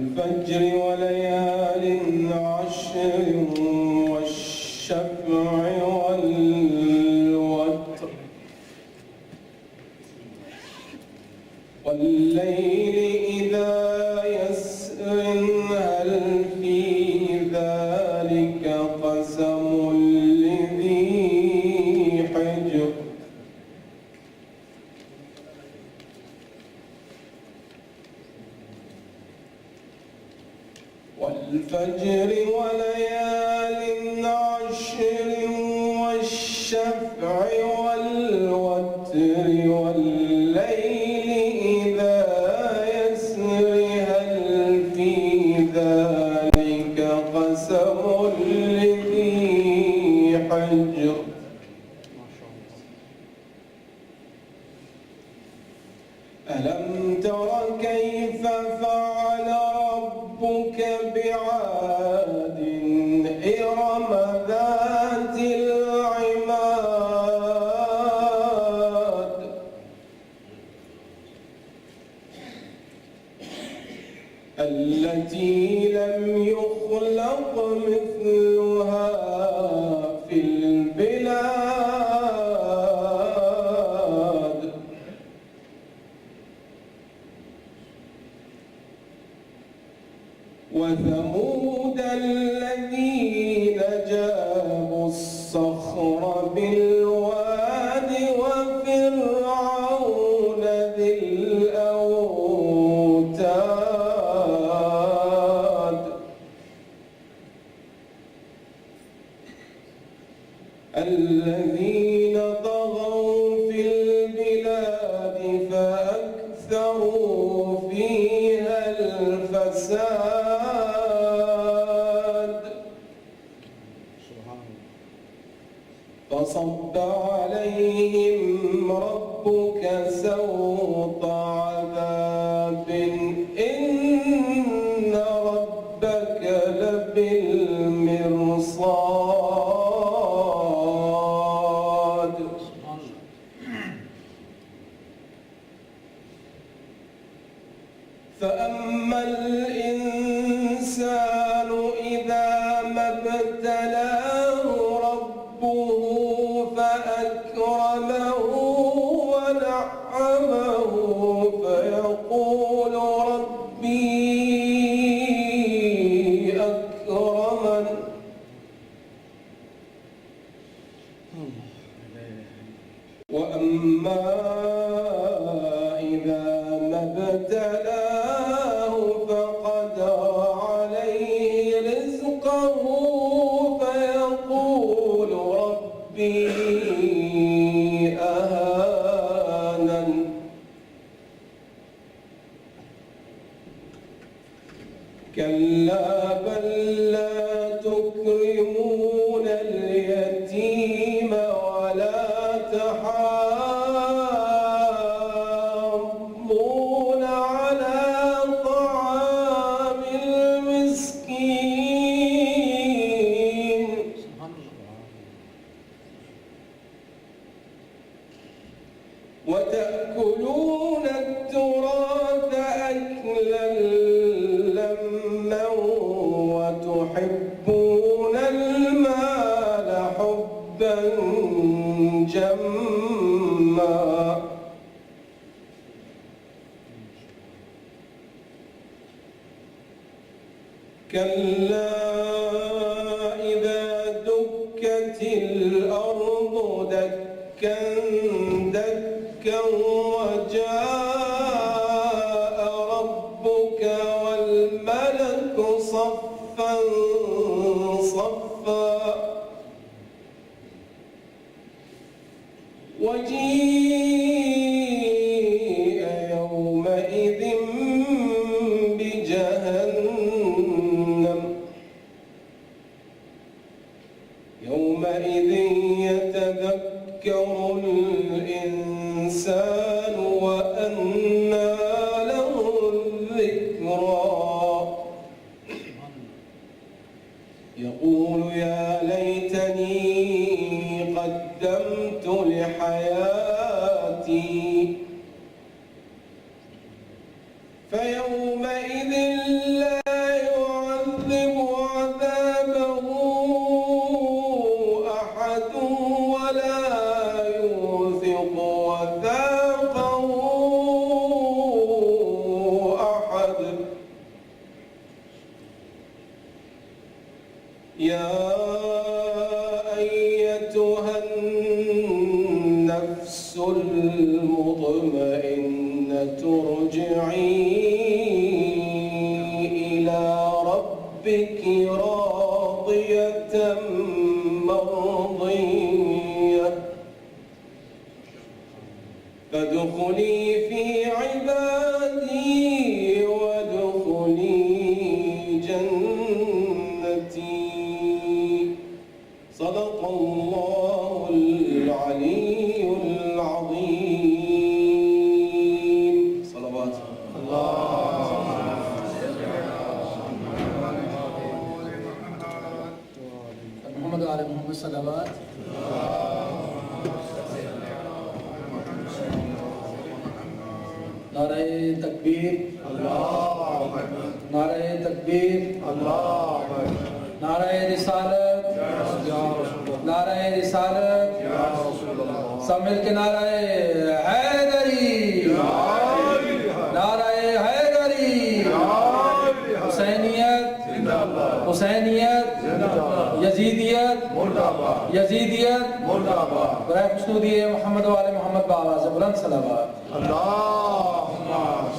والفجر وليال عشر والشفع والوتر والليل إذا يسر هل في ذلك قسم لذي حجر والفجر وليال عشر والشفع والوتر والليل إذا يسر هل في ذلك قسم لذي حجر ألم تر كيف فعل ربك بعاد إرم ذات العماد التي لم يخلق مثلها في البلاد وثمود الذين جابوا الصخر بالواد وفرعون ذي الأوتاد الذين طغوا في البلاد فأكثروا فيها الفساد فصب عليهم ربك سوط عذاب إن ربك لبالمرصاد فأما الإنسان إذا ما ابتلاه ربه فأكرمه ونعمه فيقول ربي أكرمن وأما إذا ما ابتلاه فقدر عليه رزقه فيقول ربي أهانن كلا بل لا تكرمون اليتيم ولا تحاضون على طعام المسكين وتأكلون التراث أكلا لما وتحبون المال حبا جما كلا إذا دكت الأرض دكا دكا وجاء ربك والملك صفا صفا وجيء يومئذ بجهنم يومئذ يتذكر الإنسان وأنى له الذكرى يقول يا ليتني قدمت لحياتي فيومئذ لا يذق وثاقه أحد. يا أيتها النفس المطمئنة ارجعي إلى ربك راضية مرضية فادخلي في عبادي وادخلي جنتي. صدق الله العلي العظيم. صلوات محمد وعلى محمد صلوات. نعرہ تکبیر، نعرہ تکبیر، نعرہ رسالت، نعرہ رسالت، سب مل کے نعرہ حیدری، نعرہ حیدری، حسینیت، حسینیت، یزیدیت، یزیدیت، برائے خوشنودی محمد وعلی محمد بآواز بلند صلوات. اللهم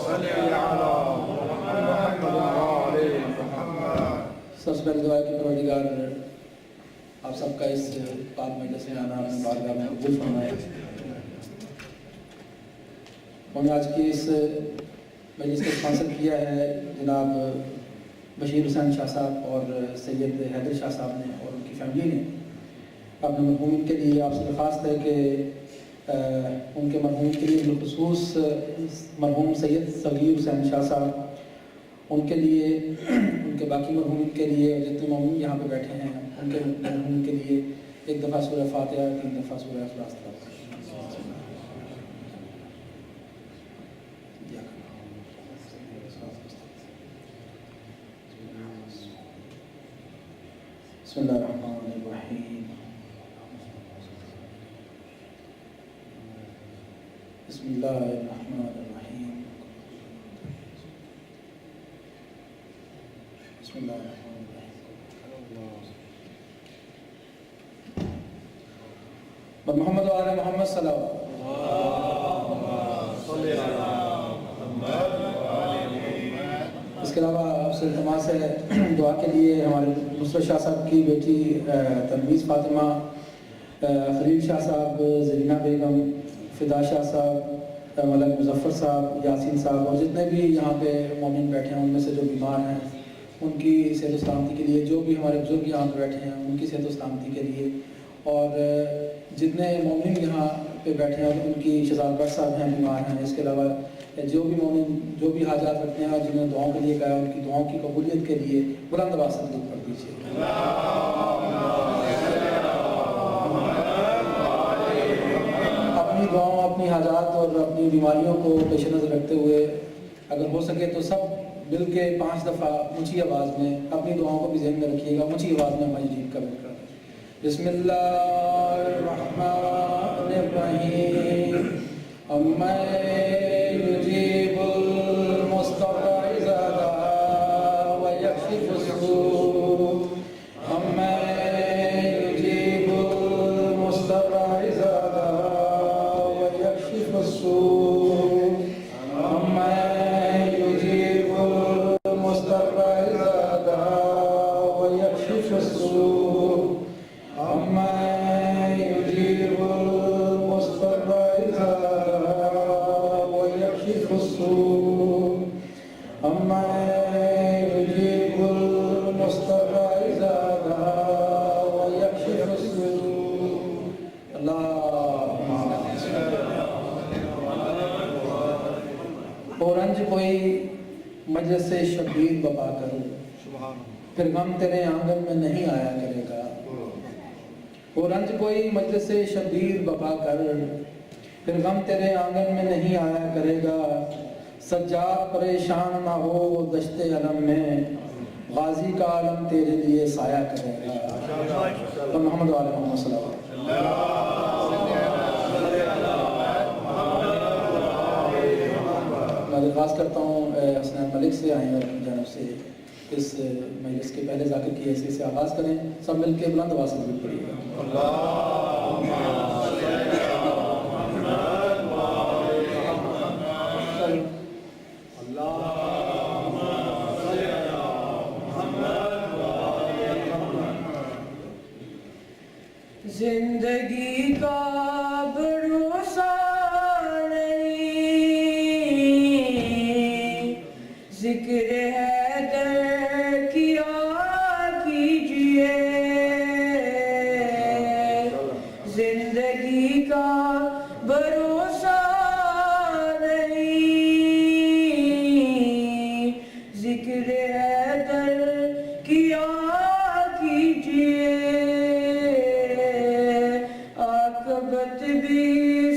صل على محمد وعلى محمد. سب سے پہلے دعا ہے کہ پروردگار آپ سب کا اس پاک مجلس میں آنا اپنے بارگاہ میں قبول فرمائے. ہم نے آج کی اس مجلس کو اسپانسر کیا ہے جناب بشیر حسین شاہ صاحب اور سید حیدر شاہ صاحب نے اور ان کی فیملی نے. اپنے مرحومین کے لیے آپ سے درخواست ہے کہ ان کے مرحوم کے لیے بالخصوص مرحوم سید صغیر حسین شاہ صاحب، ان کے لیے، ان کے باقی مرحومین کے لیے اور جتنے مرحوم یہاں پہ بیٹھے ہیں ان کے مرحوم کے لیے ایک دفعہ سورہ فاتحہ، 3 دفعہ سورہ اخلاص تلاوت کریں. بسم اللہ الرحمن الرحیم. بسم اللہ الرحمن الرحیم. بسم اللہ الرحمن الرحیم. محمد وعلی محمد صلی اللہ علیہ وسلم. اس کے علاوہ آپ سے التماس ہے دعا کے لیے ہمارے نصرت شاہ صاحب کی بیٹی تنویز فاطمہ، خلیل شاہ صاحب، زرینہ بیگم، فدا شاہ صاحب، ملک مظفر صاحب، یاسین صاحب اور جتنے بھی یہاں پہ مومن بیٹھے ہیں ان میں سے جو بیمار ہیں ان کی صحت و سلامتی کے لیے، جو بھی ہمارے بزرگ یہاں پہ بیٹھے ہیں ان کی صحت و سلامتی کے لیے، اور جتنے مومن یہاں پہ بیٹھے ہیں ان کی شہزاد بٹ صاحب ہیں بیمار ہیں. اس کے علاوہ جو بھی مومن جو بھی حاجات رکھتے ہیں اور جنہوں نے دعاؤں کے لیے کہا ان کی دعاؤں کی قبولیت کے لیے بلند آواز سے درود پڑھ دیجیے. اپنی دعاؤں، اپنی حاجات اور اپنی بیماریوں کو پیش نظر رکھتے ہوئے اگر ہو سکے تو سب مل کے 5 دفعہ اونچی آواز میں اپنی دعاؤں کو بھی ذہن میں رکھیے گا. اونچی آواز میں مجید کا ذکر کریں. بسم اللہ الرحمن الرحیم. اَمَّن يُجِيبُ الْمُضْطَرَّ إِذَا دَعَاهُ وَيَكْشِفُ السُّوءَ. اَمَّن يُجِيبُ الْمُضْطَرَّ إِذَا دَعَاهُ وَيَكْشِفُ السُّوءَ. اَمَّن يُجِيبُ الْمُضْطَرَّ إِذَا دَعَاهُ وَيَكْشِفُ السُّوءَ. اَمَّن يُجِيبُ الْمُضْطَرَّ إِذَا دَعَاهُ وَيَكْشِفُ السُّوءَ. اَمَّن يُجِيبُ الْمُضْطَرَّ إِذَا دَعَاهُ وَيَكْشِفُ السُّوءَ. اور رنج کوئی مجلس سے شبیر بپا کر، پھر غم تیرے آنگن میں نہیں آیا کرے گا. وہ رنج کوئی مجلس سے شبیر بپا کر، پھر غم تیرے آنگن میں نہیں آیا کرے گا. سجاد پریشان نہ ہو دشت علم میں، غازی کا عالم تیرے لیے سایہ کرے گا. محمد وعلی محمد صلی اللہ علیہ وسلم. درخواست کرتا ہوں حسنین ملک سے آئیں اور اپنی جانب سے اس مجلس کے پہلے ذاکر کی حیثیت سے آغاز کریں. سب مل کے بلند آواز سے درود پڑھیے گا. زندگی کا بھروسہ نہیں، ذکر حیدر کیا کیجئے. زندگی کا بھروسہ نہیں، ذکر حیدر کیا کیجئے. عاقبت بھی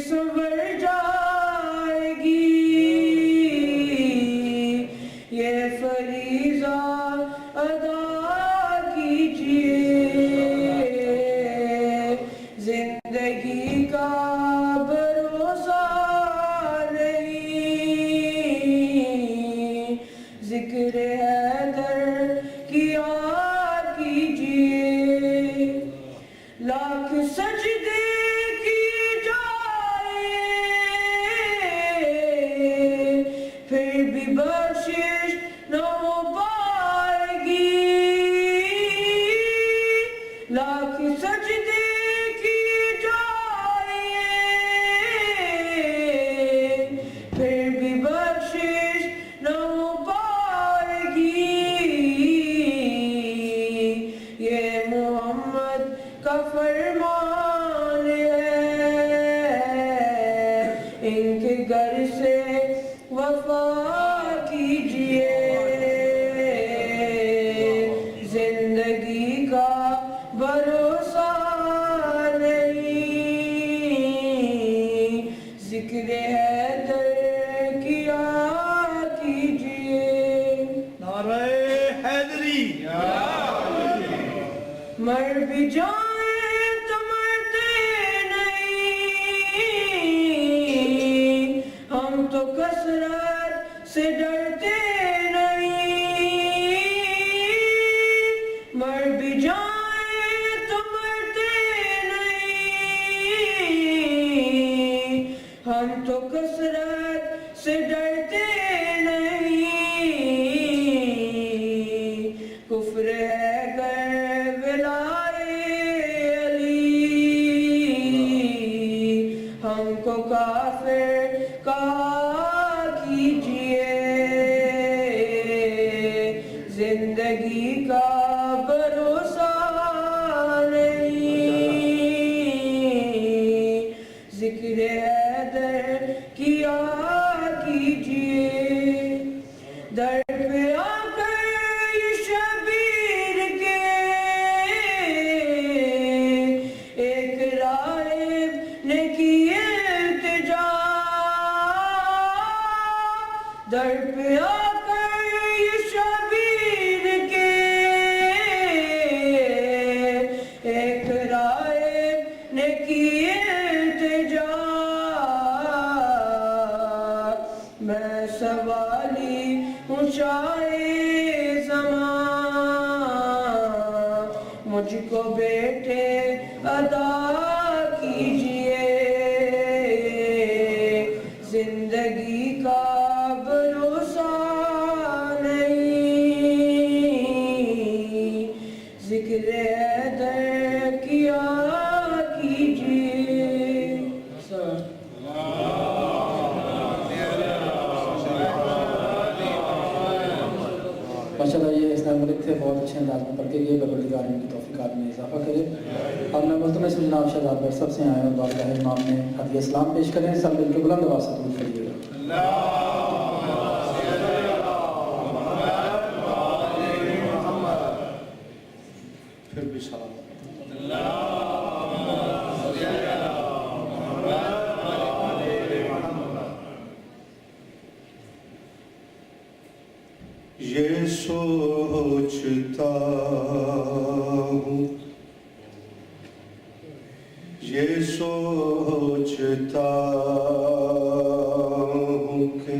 سنور جائے گی، یہ فریضہ ادا کیجئے. زندگی کا بھروسہ نہیں، ذکر حیدر کیا کیجئے. لاکھ سجدے کی جائے پھر بھی بخشش نہ ہو پائے گی. لاکھ سجدے کی جائے پھر بھی بخشش نہ ہو پائے گی. یہ محمد کا فرمان ہے، ان کے گھر سے وفا کیجئے. زندگی کا بھروسہ نہیں، ذکر حیدر کیا کیجئے. نعرہ حیدری. مر بھی جائیں تو مرتے نہیں، ہم تو کثرت سے ڈرتے نہیں. مر بھی جائیں تو مرتے نہیں، ہم تو کثرت سے ڈرتے نہیں. کفر ہے گر ولائے علی، ہم کو کافر کہا کیجئے. زندگی کا بھروسہ نہیں، ذکر حیدر کیا کیجئے. در پہ آ کر یہ شبیر کے ایک راہب نے کی التجا. در پہ آ کر یہ شبیر کے ایک راہب نے کی التجا. میں سوالی ہوں شاہ زمان، مجھ کو بیٹے عطا کیجئے. زندگی کا بھروسہ نہیں، ذکر حیدر کیا کیجئے. ماشاءاللہ یہ حسنین ملک تھے، بہت اچھے انداز میں پڑھ کے گئے. پروردگار ان کی توفیقات میں اضافہ کرے. اور میں ملتمس جناب شہزاد بر سب سے آئے اور بارگاہ امام میں ہدیہ اسلام پیش کریں. سب مل کے بلند آواز سے درود پڑھیے گا. پھر بھی سلام. یہ سوچتا ہوں، یہ سوچتا ہوں کہ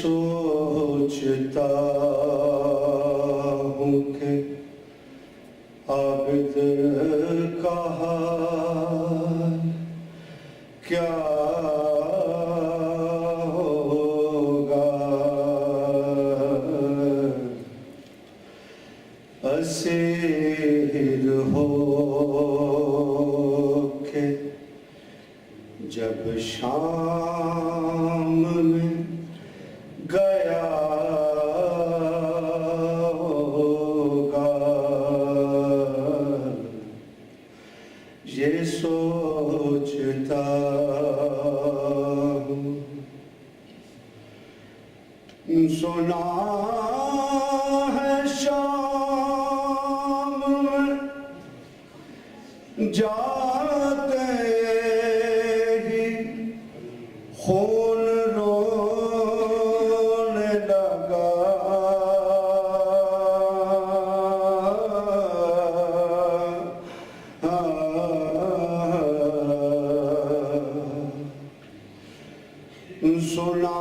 سوچتا ہوں کہ عابد کا حال کیا ہوگا، اسیر ہو کے جب شام میں گیا ہوگا، یہ سوچتا ہوں۔ سنا ہے شام میں جاتے ہی خون رونے لگا، سنا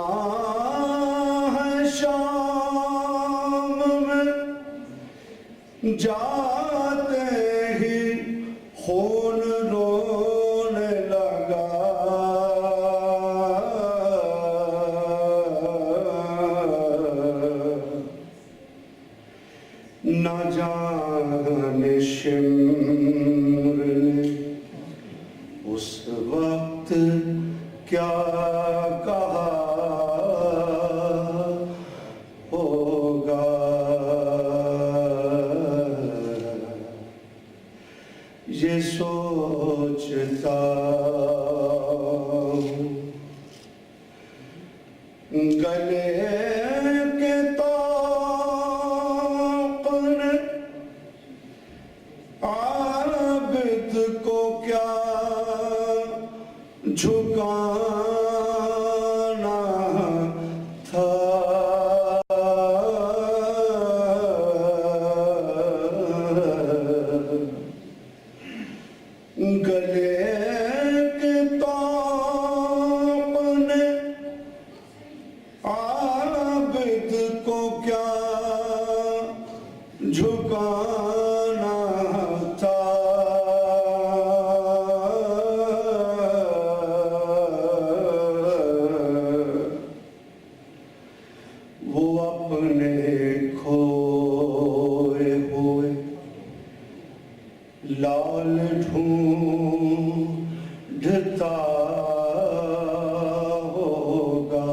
ہے شام میں جاتے ہی خون رونے لگا، نہ جانے شمر نے اس وقت کیا کہا ہوگا، یہ سوچتا ہوں۔ گلے کے طوق نے عابد کو کیا جھکانا تھا، گلے کے طوق نے عابد کو کیا جھکانا تھا، وہ اپنے کھوئے ہوئے لال ڈھونڈتا ہوگا،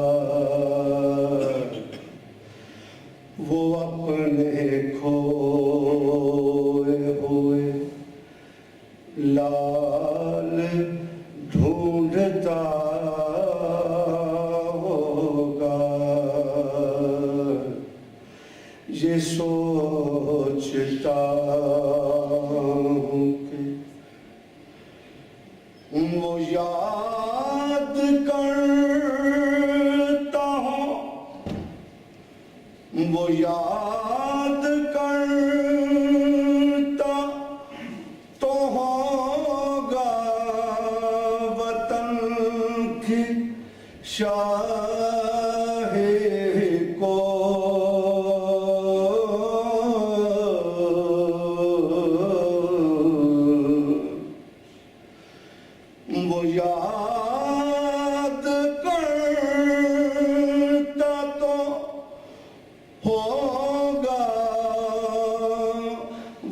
وہ اپنے کھوئے ہوئے لال ڈھونڈتا ہوگا، یہ سوچتا ہوں کہ وہ یاد کرتا ہوں، وہ یاد کرتا تو ہوگا وطن کی شاہ کو، وہ یاد کرتا تو ہوگا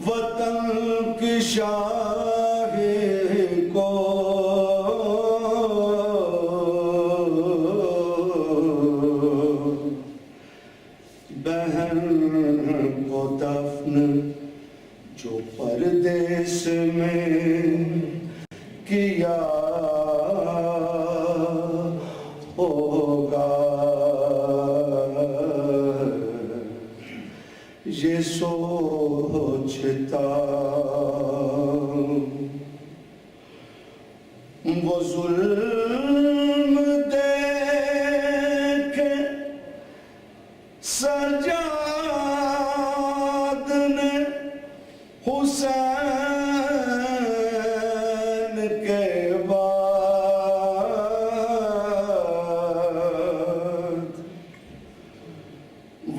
وطن کی شاہ کو،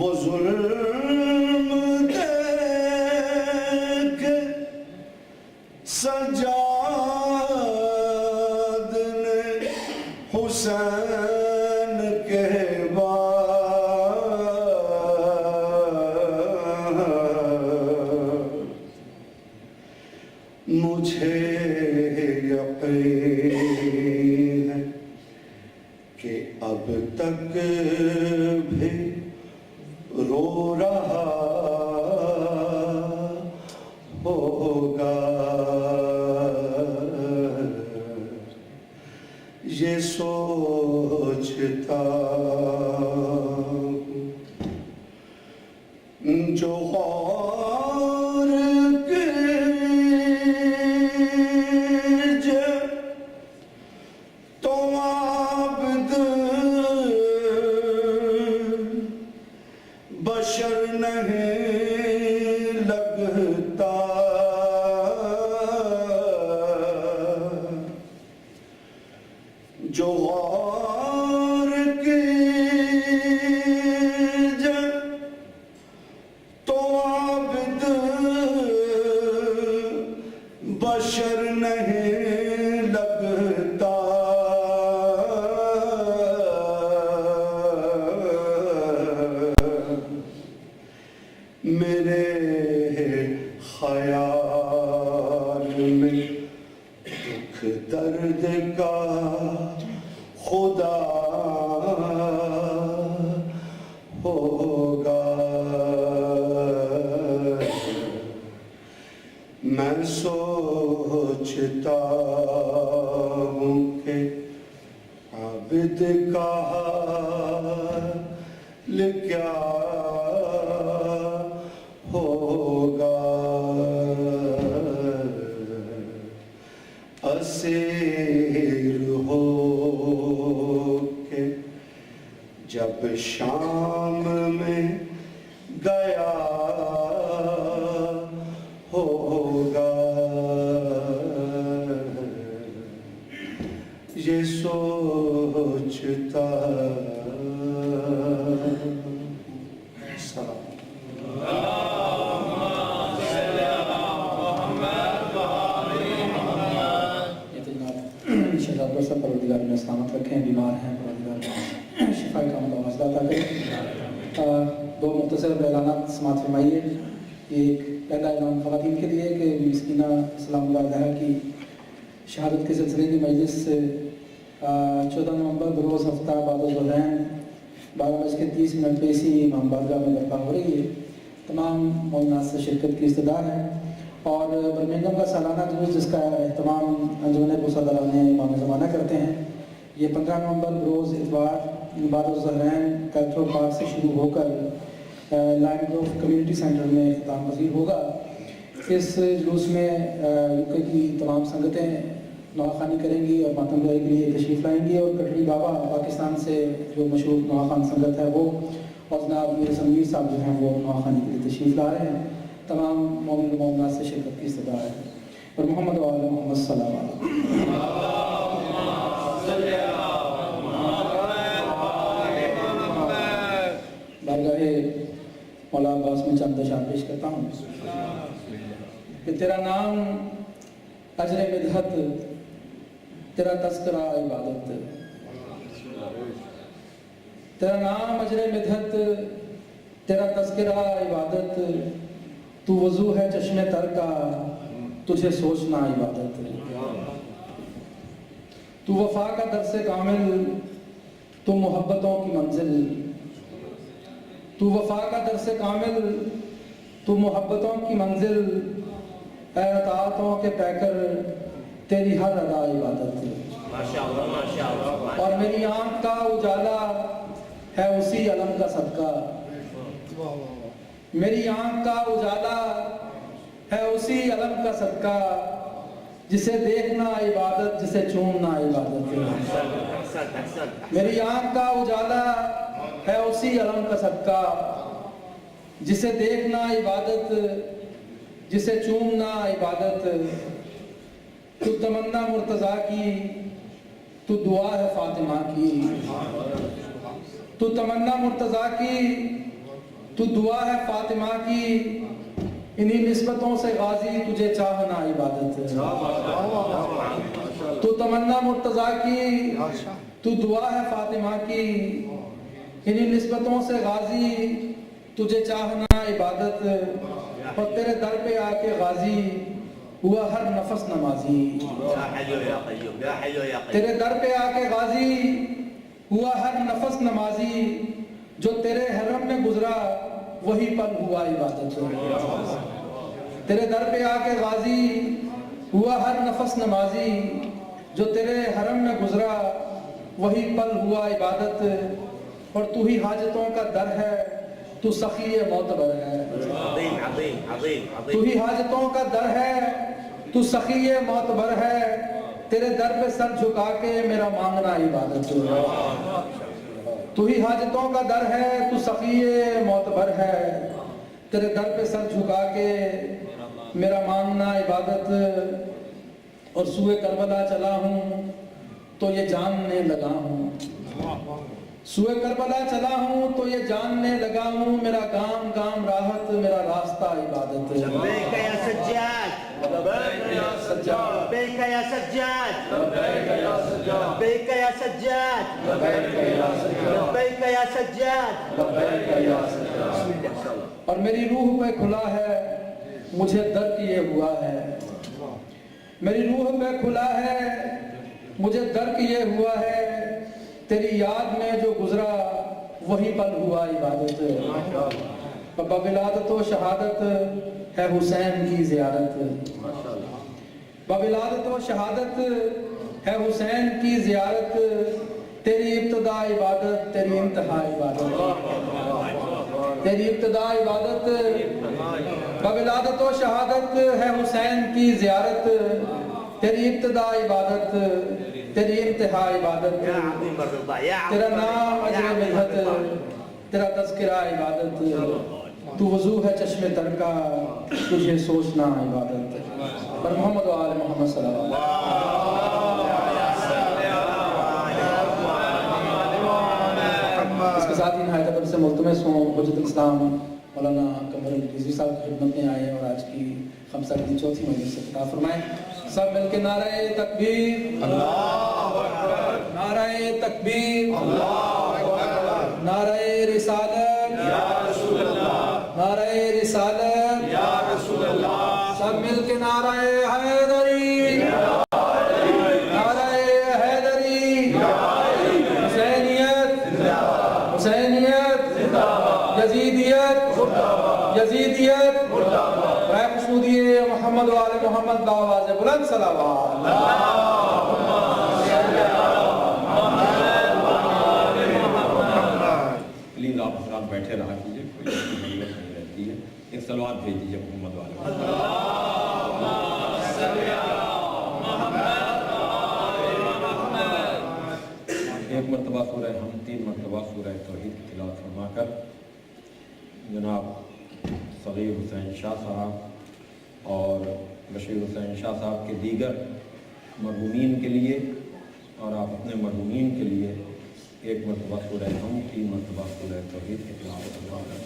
وہ ظلم دیکھ سجاد نے حسین کے بعد مجھے یقین ہے کہ اب تک بھی رو رہا ہوگا یہ سوچتا ہوں جو غور کیجے تو عبد بشر نہیں لگتا جو غور کیجے تو عبد بشر نہیں لگتا میرے خیال میں دکھ درد کا خدا ہوگا میں سوچتا ہوں کہ عابد کا حال کیا ہوگا اسیر ہو کے جب شام میں گیا ہوگا یہ سوچتا سلام پروردگار میں سلامت رکھیں، بیمار ہیں پروردگار شفا کا متواصلہ عطا کریں۔ دو مختصر اعلانات سماعت فرمائیے۔ ایک پہلا اعلان خواتین کے لیے کہ مسکینہ سلام اللہ علیہ کی شہادت کے سلسلے کی مجلس 14 نومبر بروز ہفتہ بعد الظہرین 12:30 پہ اسی امام بارگاہ میں برپا ہو رہی ہے۔ تمام مومنات سے شرکت کی استدعا ہے، اور برمنگھم کا سالانہ جلوس جس کا اہتمام انجمن پرسادران امام زمانہ کرتے ہیں، یہ 15 نومبر روز اتوار بعد الظہرین کیتھرو پارک سے شروع ہو کر لائن گروف کمیونٹی سینٹر میں اختتام پذیر ہوگا۔ اس جلوس میں UK کی تمام سنگتیں نواخوانی کریں گی اور ماتم گاہی کے لیے تشریف لائیں گی، اور کٹری بابا پاکستان سے جو مشہور نواخوان سنگت ہے وہ اور جناب میر سمیر صاحب جو ہیں وہ نواخوانی کے لیے تشریف لا رہے ہیں۔ تمام مومن و مومنات سے شرکت کی استدعا ہے، اور محمد و آل محمد صلی اللہ علیہ بارگاہ مولا عباس میں چند اشعار پیش کرتا ہوں کہ تیرا نام اجر مدحت، تیرا تذکرہ عبادت، تیرا نام اجر مدحت، تیرا تذکرہ عبادت، تو وضو ہے چشم تر کا، تجھے سوچنا عبادت، تو وفا کا درس کامل، تو محبتوں کی منزل، تو وفا کا درس کامل، تو محبتوں کی منزل، اے اطاعتوں کے پیکر، تیری ہر ادا عبادت، اور میری آنکھ کا اجالا ہے اسی علم کا صدقہ، میری آنکھ کا اجالا ہے اسی علم کا صدقہ، جسے دیکھنا عبادت، جسے چومنا عبادت، میری آنکھ کا اجالا ہے اسی علم کا صدقہ، جسے دیکھنا عبادت، جسے چومنا عبادت، تو تمنا مرتضیٰ کی، تو دعا ہے فاطمہ کی، تو تمنا مرتضیٰ کی، تو دعا ہے فاطمہ کی، انہی نسبتوں سے غازی تجھے چاہنا عبادت ہے۔ تو تمنا مرتضیٰ کی، تو دعا ہے فاطمہ کی، انہی نسبتوں سے غازی تجھے چاہنا عبادت، اور تیرے در پہ آ کے غازی ہوا ہر نفس نمازی۔ تیرے در پہ آ کے غازی ہوا ہر نفس نمازی، جو تیرے حرم میں گزرا وہی پل ہوا عبادت۔ تیرے در پہ آ کے غازی ہوا ہر نفس نمازی، جو تیرے حرم میں گزرا وہی پل ہوا عبادت، اور تو ہی حاجتوں کا در ہے، تو سخی معتبر ہے۔ تو ہی حاجتوں کا در ہے، تو سخی معتبر ہے، تیرے در پہ سر جھکا کے میرا مانگنا عبادت۔ تو ہی حاجتوں کا در ہے، تو سخی معتبر ہے، تیرے در پہ سر جھکا کے میرا مانگنا عبادت، اور سوئے کربلا چلا ہوں تو یہ جاننے لگا ہوں، سوئے کربلا چلا ہوں تو یہ جاننے لگا ہوں، میرا گام گام راحت، میرا راستہ عبادت۔ لبیک یا سجاد، لبیک یا سجاد، لبیک یا سجاد، لبیک یا سجاد، لبیک یا سجاد، لبیک یا سجاد، لبیک یا سجاد۔ اور میری روح پہ کھلا ہے، مجھے در کیے ہوا ہے، میری روح پہ کھلا ہے، مجھے در کیے ہوا ہے، تیری یاد میں جو گزرا وہی پل ہوا عبادت۔ بولادت و شہادت ہے حسین کی زیارت، بولادت و شہادت ہے حسین کی زیارت، تیری ابتدا عبادت، تیری انتہا عبادت، تیری ابتدا عبادت، بولادت و شہادت ہے حسین کی زیارت، تیری ابتدا عبادت، تیری انتہا عبادت، تیرا نام اجر مدحت، تیرا تذکرہ عبادت، تو وضو ہے چشم تر کا، تجھے سوچنا عبادت۔ پر محمد و آل محمد صلی اللہ علیہ وسلم۔ اس کے ساتھ ہی نہایت ادب سے ملتمس ہوں حجت الاسلام مولانا قمر الرضوی صاحب کی خدمت میں آئے اور آج کی خمسہ کی چوتھی مجلس سے خطاب فرمائیں۔ سب مل کے نعرہ تکبیر، اللہ اکبر، نعرہ تکبیر، اللہ اکبر، نعرہ رسالت، یا رسول اللہ، نعرہ رسالت، یا رسول اللہ، سب مل کے نعرہ حیدری، نعرہ حیدری، حسینیت، حسینیت، یزیدیت، یزیدیت، برائے خشنودی محمد و آل محمد بآواز بلند صلوات۔ پلیز آپ حضرات بیٹھے رہا کیجیے، کوئی ضرورت نہیں رہتی ہے، ایک صلوات بھیج دیجیے محمد و آل محمد۔ ایک مرتبہ سورہ ہم، 3 مرتبہ سورہ توحید کی تلاوت فرما کر جناب صغیر حسین شاہ صاحب اور بشیر حسین شاہ صاحب کے دیگر مرحومین کے لیے اور آپ اپنے مرحومین کے لیے ایک مرتبہ سورہ ہم، 3 مرتبہ سورہ توحید کی تلاوت فرما کر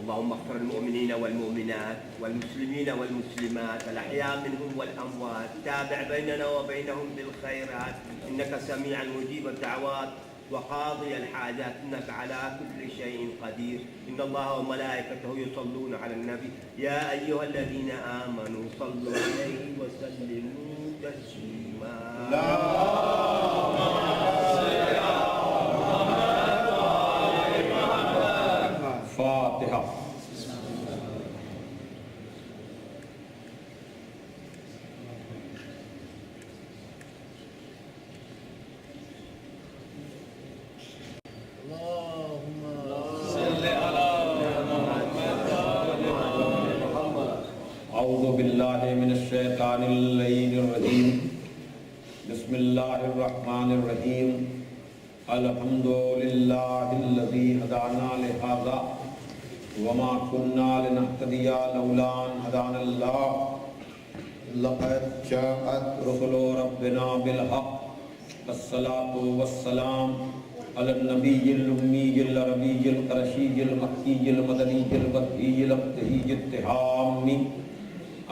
اللهم اغفر المؤمنين والمؤمنات والمسلمين والمسلمات الأحياء منهم والأموات، تابع بيننا وبينهم بالخيرات، إنك سميع مجيب الدعوات وقاضي الحاجات، إنك على كل شيء قدير. إن الله وملائكته يصلون على النبي يا أيها الذين آمنوا صلوا عليه وسلموا تسليما. فاتحہ۔ اللہ الشیطان الرجیم بسم اللہ الرحمن الرحیم الحمد للہ الذی ہدانا لہذا وما كنا لنهتدي لولا ان هدانا الله لقد جاءت رسل ربنا بالحق الصلاة والسلام على النبي الأمي العربي القرشي المكي المدني البدري الابتهي التهامي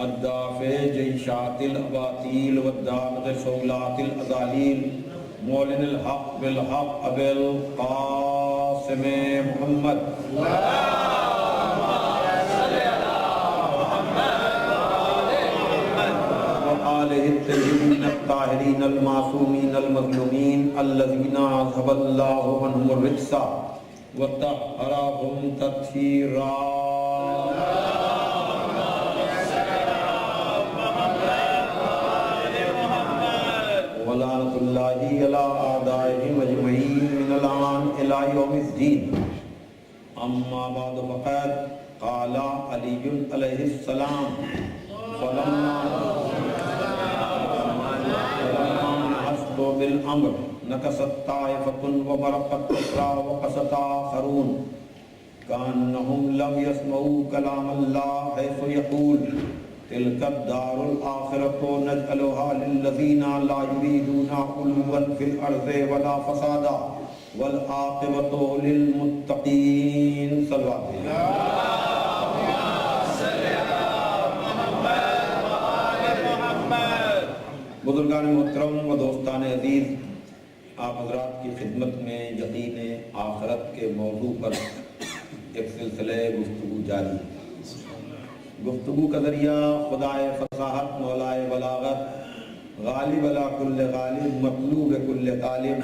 الدافع جيشات الأباطيل والدامة شغلات الأزاليل مولن الحق بالحق أبي القاسم محمد وآله الطيبين الطاهرين المعصومين المظلومين الذين أذهب الله عنهم الرجس وطهرهم تطهيرا ولعنة الله على أعدائهم أجمعين من الآن إلى يوم الدين أما بعد فقد قال علي عليه السلام فلما نهضت بالأمر نكست طائفة وبرقت أخرى وقست آخرون كأنهم لم يسمعوا كلام الله حيث يقول تلك الدار الآخرة نجعلها للذين لا يريدون علوا في الأرض ولا فسادا والعاقبة للمتقين صلى الله عليه وسلم. بزرگان محترم و دوستان عزیز، آپ حضرات کی خدمت میں یقین آخرت کے موضوع پر ایک سلسلہ گفتگو جاری ہے۔ گفتگو کا ذریعہ خدائے فصاحت، مولائے بلاغت، غالب علی کل غالب، مطلوب کل طالب،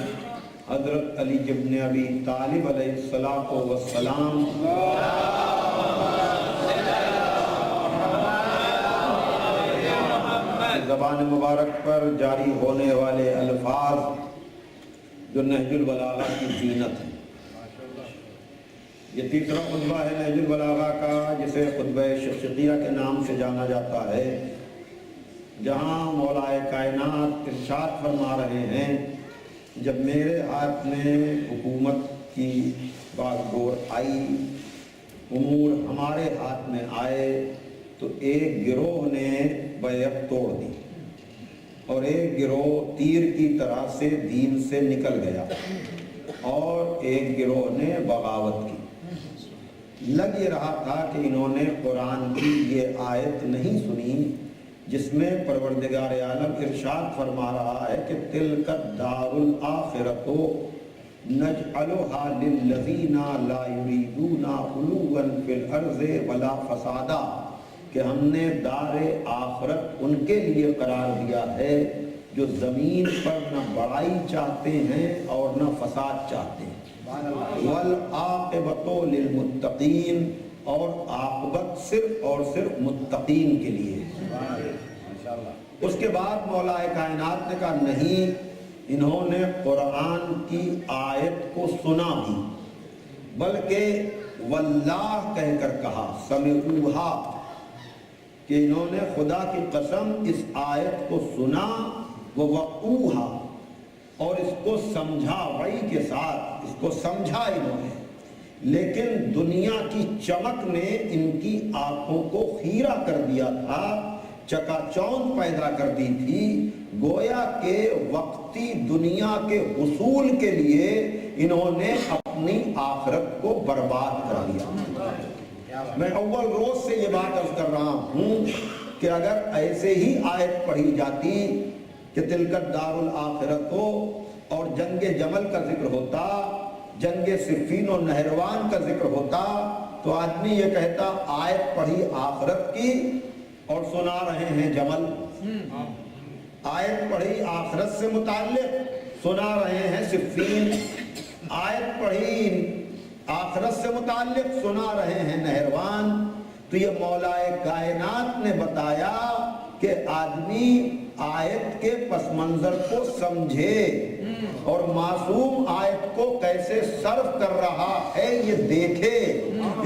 حضرت علی ابن ابی طالب علیہ السلام زبان مبارک پر جاری ہونے والے الفاظ جو نہج البلاغہ کی زینت ہے۔ یہ تیسرا خطبہ ہے نہج البلاغہ کا، جسے خطبہ شقیقیہ کے نام سے جانا جاتا ہے، جہاں مولا کائنات ارشاد فرما رہے ہیں جب میرے ہاتھ میں حکومت کی بات گور آئی، امور ہمارے ہاتھ میں آئے، تو ایک گروہ نے بیعت توڑ دی اور ایک گروہ تیر کی طرح سے دین سے نکل گیا اور ایک گروہ نے بغاوت کی۔ لگ یہ رہا تھا کہ انہوں نے قرآن کی یہ آیت نہیں سنی جس میں پروردگار عالم ارشاد فرما رہا ہے کہ تلک الدار الآخرۃ نجعلها للذین لا یریدون علوا فی الارض ولا فسادا، کہ ہم نے دار آخرت ان کے لیے قرار دیا ہے جو زمین پر نہ بڑائی چاہتے ہیں اور نہ فساد چاہتے ہیں۔ والعاقبۃ للمتقین، اور عاقبت صرف اور صرف متقین کے لیے۔ اس کے بعد مولا کائنات نے کہا نہیں، انہوں نے قرآن کی آیت کو سنا بھی، بلکہ واللہ کہہ کر کہا، سمعوہا، کہ انہوں نے خدا کی قسم اس آیت کو سنا، ووقوہا، اور اس کو سمجھا، وعی کے ساتھ اس کو سمجھا انہوں نے، لیکن دنیا کی چمک نے ان کی آنکھوں کو خیرہ کر دیا تھا، چکا چوند پیدا کر دی تھی، گویا کہ وقتی دنیا کے حصول کے لیے انہوں نے اپنی آخرت کو برباد کر دیا۔ میں اول روز سے یہ بات عرض کر رہا ہوں کہ اگر ایسے ہی آیت پڑھی جاتی کہ تلک الدار الآخرۃ اور جنگ جمل کا ذکر ہوتا، جنگ صفین و نہروان کا ذکر ہوتا، تو آدمی یہ کہتا آیت پڑھی آخرت کی اور سنا رہے ہیں جمل، آیت پڑھی آخرت سے متعلق، سنا رہے ہیں صفین، آیت پڑھی آخرت سے متعلق، سنا رہے ہیں نہروان۔ تو یہ مولا کائنات نے بتایا کہ آدمی آیت کے پس منظر کو سمجھے اور معصوم آیت کو کیسے صرف کر رہا ہے یہ دیکھے،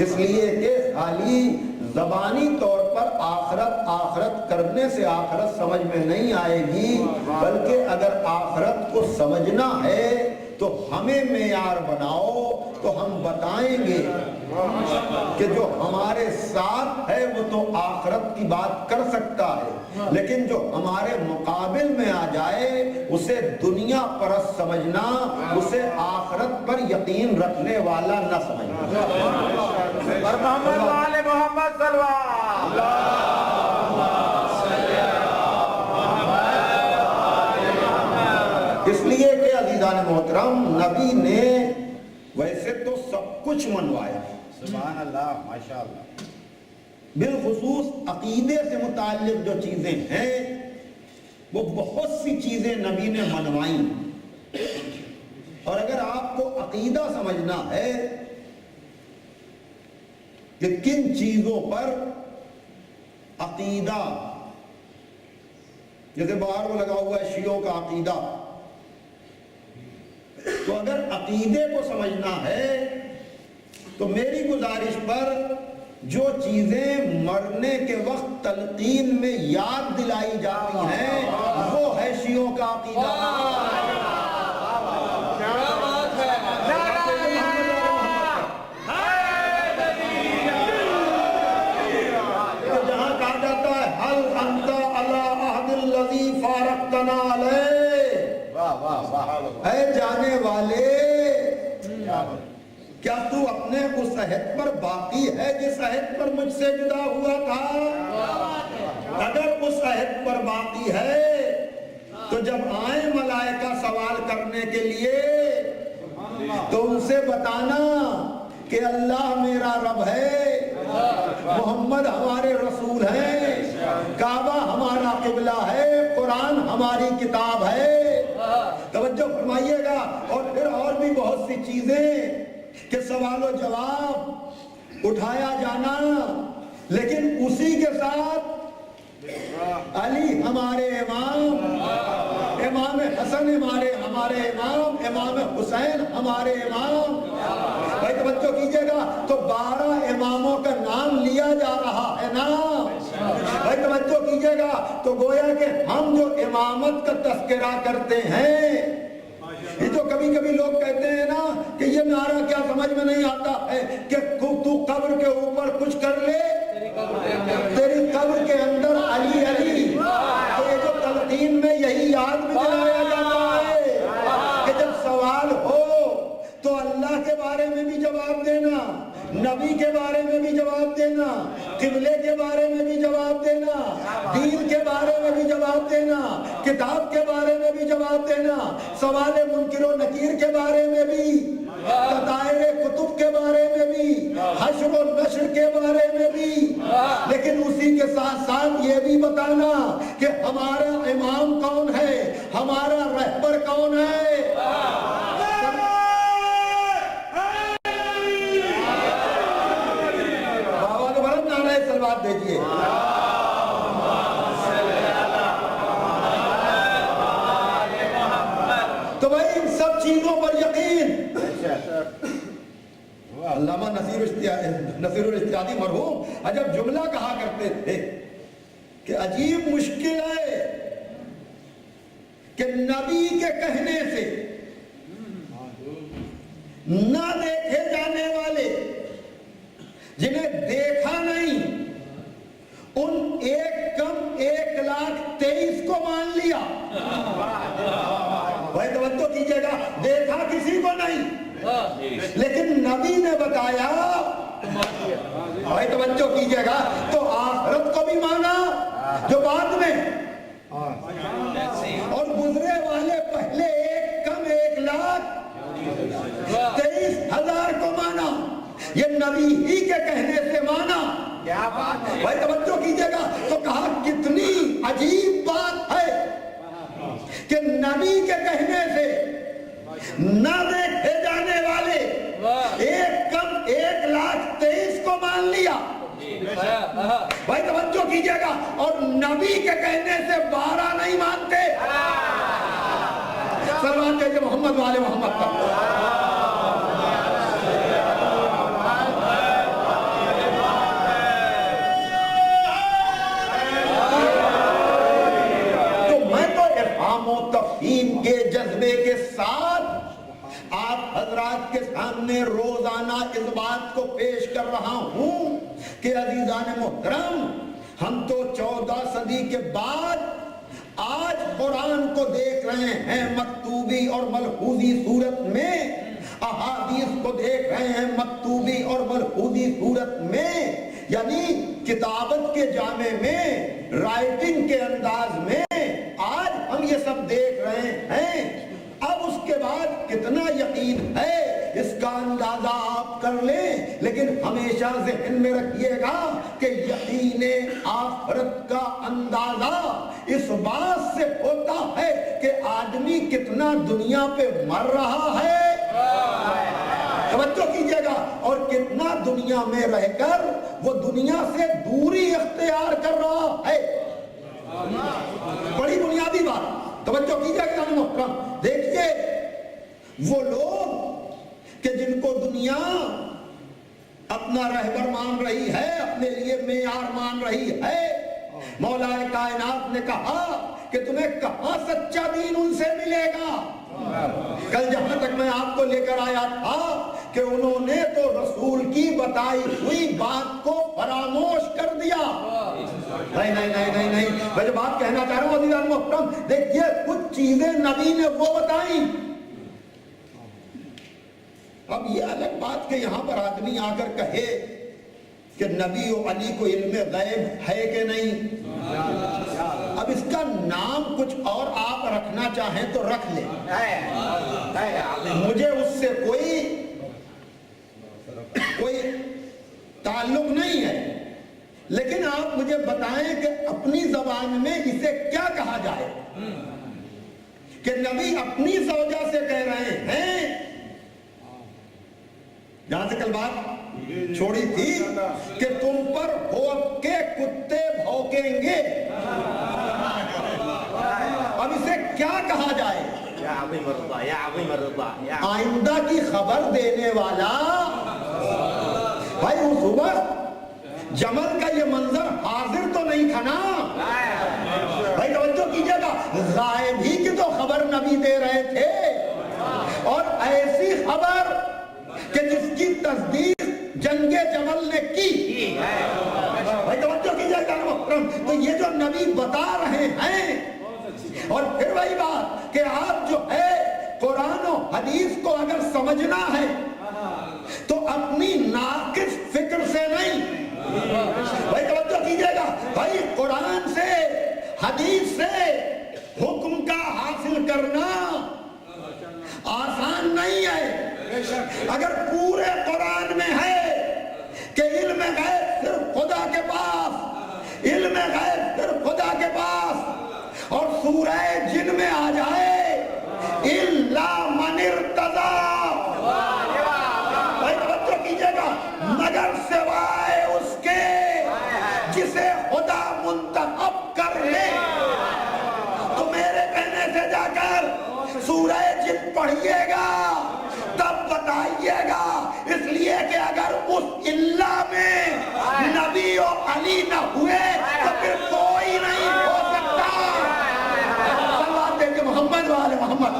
اس لیے کہ خالی زبانی طور پر آخرت آخرت کرنے سے آخرت سمجھ میں نہیں آئے گی، بلکہ اگر آخرت کو سمجھنا ہے تو ہمیں معیار بناؤ تو ہم بتائیں گے کہ جو ہمارے ساتھ ہے وہ تو آخرت کی بات کر سکتا ہے، لیکن جو ہمارے مقابل میں آ جائے اسے دنیا پرست سمجھنا، اسے آخرت پر یقین رکھنے والا نہ سمجھنا۔ محمد والے محمد صلی اس لیے کہ عزیزان محترم، نبی نے ویسے تو سب کچھ منوایا، سبحان اللہ، ماشاء اللہ، بالخصوص عقیدے سے متعلق جو چیزیں ہیں وہ بہت سی چیزیں نبی نے منوائیں، اور اگر آپ کو عقیدہ سمجھنا ہے کہ کن چیزوں پر عقیدہ، جیسے باہر وہ لگا ہوا ہے شیعوں کا عقیدہ، تو اگر عقیدے کو سمجھنا ہے تو میری گزارش پر جو چیزیں مرنے کے وقت تلقین میں یاد دلائی جاتی ہیں وہ ہے شیعوں کا عقیدہ۔ جہاں کہا جاتا ہے حل انت علی عہد الذی فارقتنا علیہ، اے جانے والے کیا تو اپنے اس عہد پر باقی ہے جس عہد پر مجھ سے جدا ہوا تھا؟ اگر اس عہد پر باقی ہے تو جب آئیں ملائکہ سوال کرنے کے لیے تو ان سے بتانا کہ اللہ میرا رب ہے، محمد ہمارے رسول ہیں، کعبہ ہمارا قبلہ ہے، قرآن ہماری کتاب ہے۔ توجہ فرمائیے گا، اور پھر اور بھی بہت سی چیزیں کہ سوال و جواب اٹھایا جانا، لیکن اسی کے ساتھ علی ہمارے امام، امام حسن ہمارے امام، امام حسین ہمارے امام۔ بھائی توجہ کیجئے گا، تو 12 اماموں کا نام لیا جا رہا ہے نا، بھائی توجہ کیجئے گا، تو گویا کہ ہم جو امامت کا تذکرہ کرتے ہیں، یہ جو کبھی کبھی لوگ کہتے ہیں نا کہ یہ نعرہ کیا سمجھ میں نہیں آتا ہے کہ تو قبر کے اوپر کچھ کر لے تیری قبر کے اندر علی علی، تو یہ جو تلقین میں یہی یاد بھی دلایا جاتا ہے کہ جب سوال ہو تو اللہ کے بارے میں بھی جواب دینا، نبی کے بارے میں بھی جواب دینا، قبلے کے بارے میں بھی جواب دینا، دین کے بارے میں بھی جواب دینا، کتاب کے بارے میں بھی جواب دینا، سوال منکر و نکیر کے بارے میں بھی، تطائر کتب کے بارے میں بھی، حشر و نشر کے بارے میں بھی، لیکن اسی کے ساتھ ساتھ یہ بھی بتانا کہ ہمارا امام کون ہے، ہمارا رہبر کون ہے۔ سلوات دیجئے۔ تو بھائی ان سب چیزوں پر یقین، علامہ نصیر الاشتیاقی مرحوم عجب جملہ کہا کرتے تھے کہ عجیب مشکل ہے کہ نبی کے کہنے سے نہ دیکھے جانے والے، جنہیں دیکھا نہیں، ان 1,23,000 کو مان لیا۔ بھائی توجہ کیجئے گا، دیکھا کسی کو نہیں، لیکن نبی نے بتایا، بھائی توجہ کیجئے گا، تو آخرت کو بھی مانا جو بعد میں، اور گزرے والے پہلے 1,23,000 کو مانا، یہ نبی ہی کے کہنے سے مانا۔ کیا بات ہے بھائی توجہ کیجئے گا، تو کہا کتنی عجیب بات ہے کہ نبی کے کہنے سے نہ دیکھے جانے والے 1,23,000 کو مان لیا۔ بھائی توجہ کیجئے گا، اور نبی کے کہنے سے 12 نہیں مانتے۔ سلمان کہتے محمد والے محمد کا۔ کے جذبے کے ساتھ آپ حضرات کے سامنے روزانہ اس بات کو پیش کر رہا ہوں کہ عزیزان محترم، ہم تو 14 صدی کے بعد آج قرآن کو دیکھ رہے ہیں مکتوبی اور ملفوظی صورت میں، احادیث کو دیکھ رہے ہیں مکتوبی اور ملفوظی صورت میں، یعنی کتابت کے جامع میں، رائٹنگ کے انداز میں آج ہم یہ سب دیکھ رہے ہیں۔ اب اس کے بعد کتنا یقین ہے اس کا اندازہ آپ کر لیں، لیکن ہمیشہ ذہن میں رکھیے گا کہ یقین آخرت کا اندازہ اس بات سے ہوتا ہے کہ آدمی کتنا دنیا پہ مر رہا ہے، توجہ کیجئے گا، اور کتنا دنیا میں رہ کر وہ دنیا سے دوری اختیار کر رہا ہے۔ بڑی بنیادی بات توجہ کیجئے گا محترم، دیکھیے وہ لوگ کہ جن کو دنیا اپنا رہبر مان رہی ہے، اپنے لیے معیار مان رہی ہے، مولا کائنات نے کہا کہ تمہیں کہاں سچا دین ان سے ملے گا۔ کل جہاں تک میں آپ کو لے کر آیا تھا کہ انہوں نے تو رسول کی بتائی ہوئی بات کو فراموش کر دیا۔ نہیں نہیں نہیں نہیں نہیں، میں جو بات کہنا چاہ رہا ہوں عزیزان محترم، دیکھیے کچھ چیزیں نبی نے وہ بتائیں۔ اب یہ الگ بات کہ یہاں پر آدمی آ کر کہے کہ نبی و علی کو علم غیب ہے کہ نہیں، اب اس کا نام کچھ اور آپ رکھنا چاہیں تو رکھ لیں، مجھے اس سے کوئی تعلق نہیں ہے، لیکن آپ مجھے بتائیں کہ اپنی زبان میں اسے کیا کہا جائے کہ نبی اپنی زوجہ سے کہہ رہے ہیں، جہاں سے کل بات چھوڑی تھی کہ تم پر ہوپ کے کتے بھونکیں گے، اب اسے کیا کہا جائے؟ آئندہ کی خبر دینے والا۔ بھائی اس وقت جمل کا یہ منظر حاضر تو نہیں تھا نا، بھائی توجہ کیجئے گا، غائب ہی کی تو خبر نبی دے رہے تھے، اور ایسی خبر کہ جس کی تصدیق جنگ جمل نے کی۔ بھائی توجہ کیجئے گا محترم، تو یہ جو نبی بتا رہے ہیں، اور پھر وہی بات کہ آپ جو ہے قرآن و حدیث کو اگر سمجھنا ہے تو اپنی ناقص فکر سے نہیں، بھائی توجہ کیجئے گا، بھائی قرآن سے حدیث سے حکم کا حاصل کرنا آسان نہیں ہے۔ اگر پورے قرآن میں ہے کہ علم غیب صرف خدا کے پاس، علم غیب صرف خدا کے پاس، اور سورہ جن میں آ جائے الا من ارتضی، بھائی توجہ کیجئے گا، مگر سوائے اس کے جسے خدا منتخب کر لے، تو میرے کہنے سے جا کر سورہ جن پڑھیے گا تب بتائیے گا، اس لیے کہ اگر اس اللہ میں نبی و علی نہ ہوئے تو پھر کوئی نہیں ہو سکتا۔ صلوات دیں کہ محمد والے محمد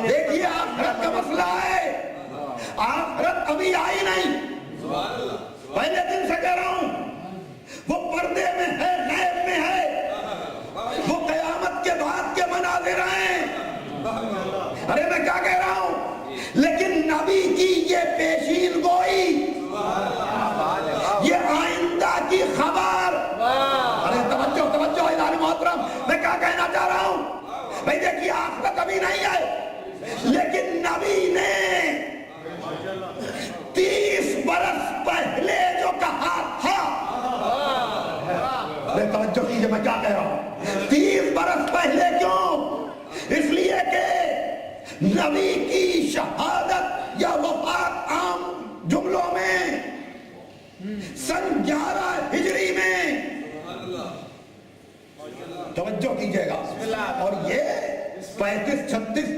دیکھیے آخرت کا مسئلہ ہے، آخرت ابھی آئی نہیں، پہلے دن سے کہہ رہا ہوں، وہ پردے میں ہے، غیب میں ہے، وہ قیامت کے بعد کے مناظر ہیں۔ ارے میں کیا کہہ رہا ہوں، لیکن نبی کی یہ پیشین گوئی، یہ آئندہ کی خبر، ارے توجہ توجہ اعلان محترم، میں کیا کہنا چاہ رہا ہوں، بھائی دیکھیے آخرت ابھی نہیں ہے، لیکن نبی نے 30 برس پہلے جو کہا تھا، توجہ کیجئے میں کیا کہہ رہا ہوں، 30 برس پہلے کیوں؟ اس لیے کہ نبی کی شہادت یا وفات عام جملوں میں سن 11 ہجری میں، توجہ کیجئے گا، اور یہ 35-36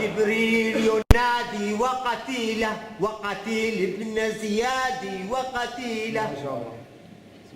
جبريل ينادي وقتيله وقتيل ابن زياد وقتيله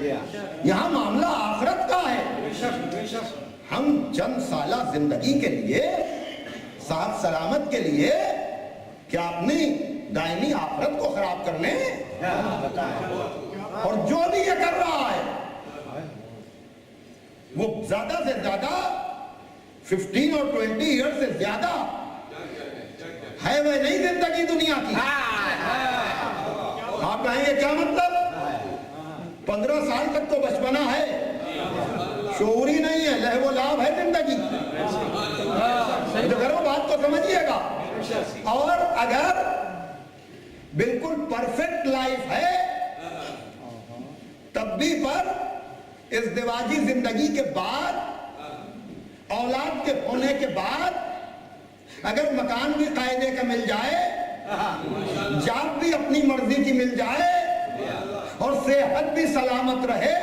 یہاں معاملہ آخرت کا ہے. ہم چند سالہ زندگی کے لیے، صحت سلامت کے لیے کیا اپنی دائمی آخرت کو خراب کر لیں؟ اور جو بھی یہ کر رہا ہے وہ زیادہ سے زیادہ 15 اور 20 ایئر سے زیادہ ہے وہ نہیں زندگی دنیا کی. آپ کہیں گے کیا مطلب؟ 15 سال تک تو بچپنا ہے، شعور ہی نہیں ہے، لہو و لعب ہے زندگی. جو کرو بات کو سمجھیے گا. اور اگر بالکل پرفیکٹ لائف ہے تب بھی پر ازدواجی زندگی کے بعد، اولاد کے ہونے کے بعد اگر مکان بھی قاعدے کا مل جائے، جاب بھی اپنی مرضی کی مل جائے اور صحت بھی سلامت رہے،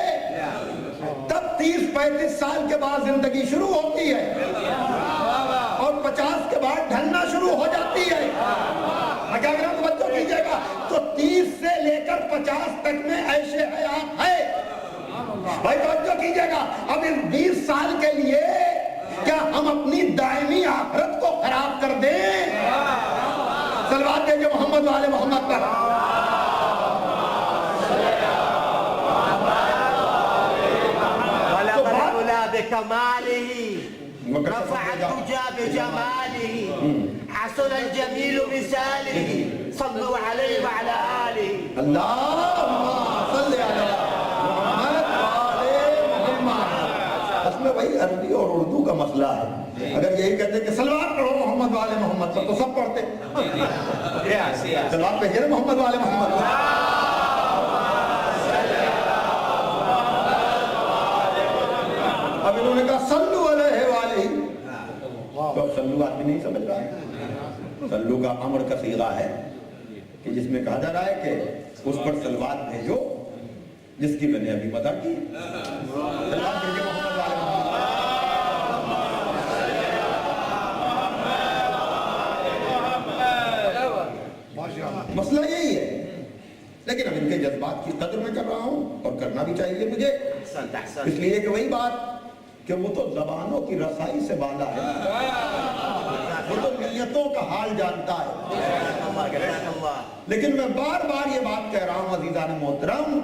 تب 30-35 سال کے بعد زندگی شروع ہوتی ہے اور 50 کے بعد ڈھلنا شروع ہو جاتی ہے. اگر توجہ کیجیے گا تو 30 سے لے کر 50 تک میں عیش حیات ہے. بھائی توجہ کیجیے گا. اب اس 20 سال کے لیے کیا ہم اپنی دائمی آخرت کو خراب کر دیں؟ صلوات دیجیے محمد والے محمد پر. بكماله رفع الدجى بجماله حسن الجميل مثاله صلوا عليه وعلى آله. اللهم صل على محمد وعلى محمد. اس میں وہی عربی اور اردو کا مسئلہ ہے. اگر یہی کہتے کہ سلوات پڑھو محمد والے محمد پر تو سب پڑھتے. سلوات پڑھیے محمد والے محمد پر. اب انہوں نے کہا صلو علیہ وآلہ، تو صلو آدمی نہیں سمجھ رہا ہے. صلو کا امر کا صیغہ ہے کہ جس میں کہا جا رہا ہے کہ اس پر صلوات بھیجو جس کی میں نے ابھی مدح کی. صلوات بھیجو محمد والے محمد. مسئلہ یہی ہے. لیکن اب ان کے جذبات کی قدر میں کر رہا ہوں اور کرنا بھی چاہیے مجھے، اس لیے کہ وہی بات کہ وہ تو زبانوں کی رسائی سے بالا ہے، وہ تو نیتوں کا حال جانتا ہے. لیکن میں بار بار یہ بات کہہ رہا ہوں عزیزان محترم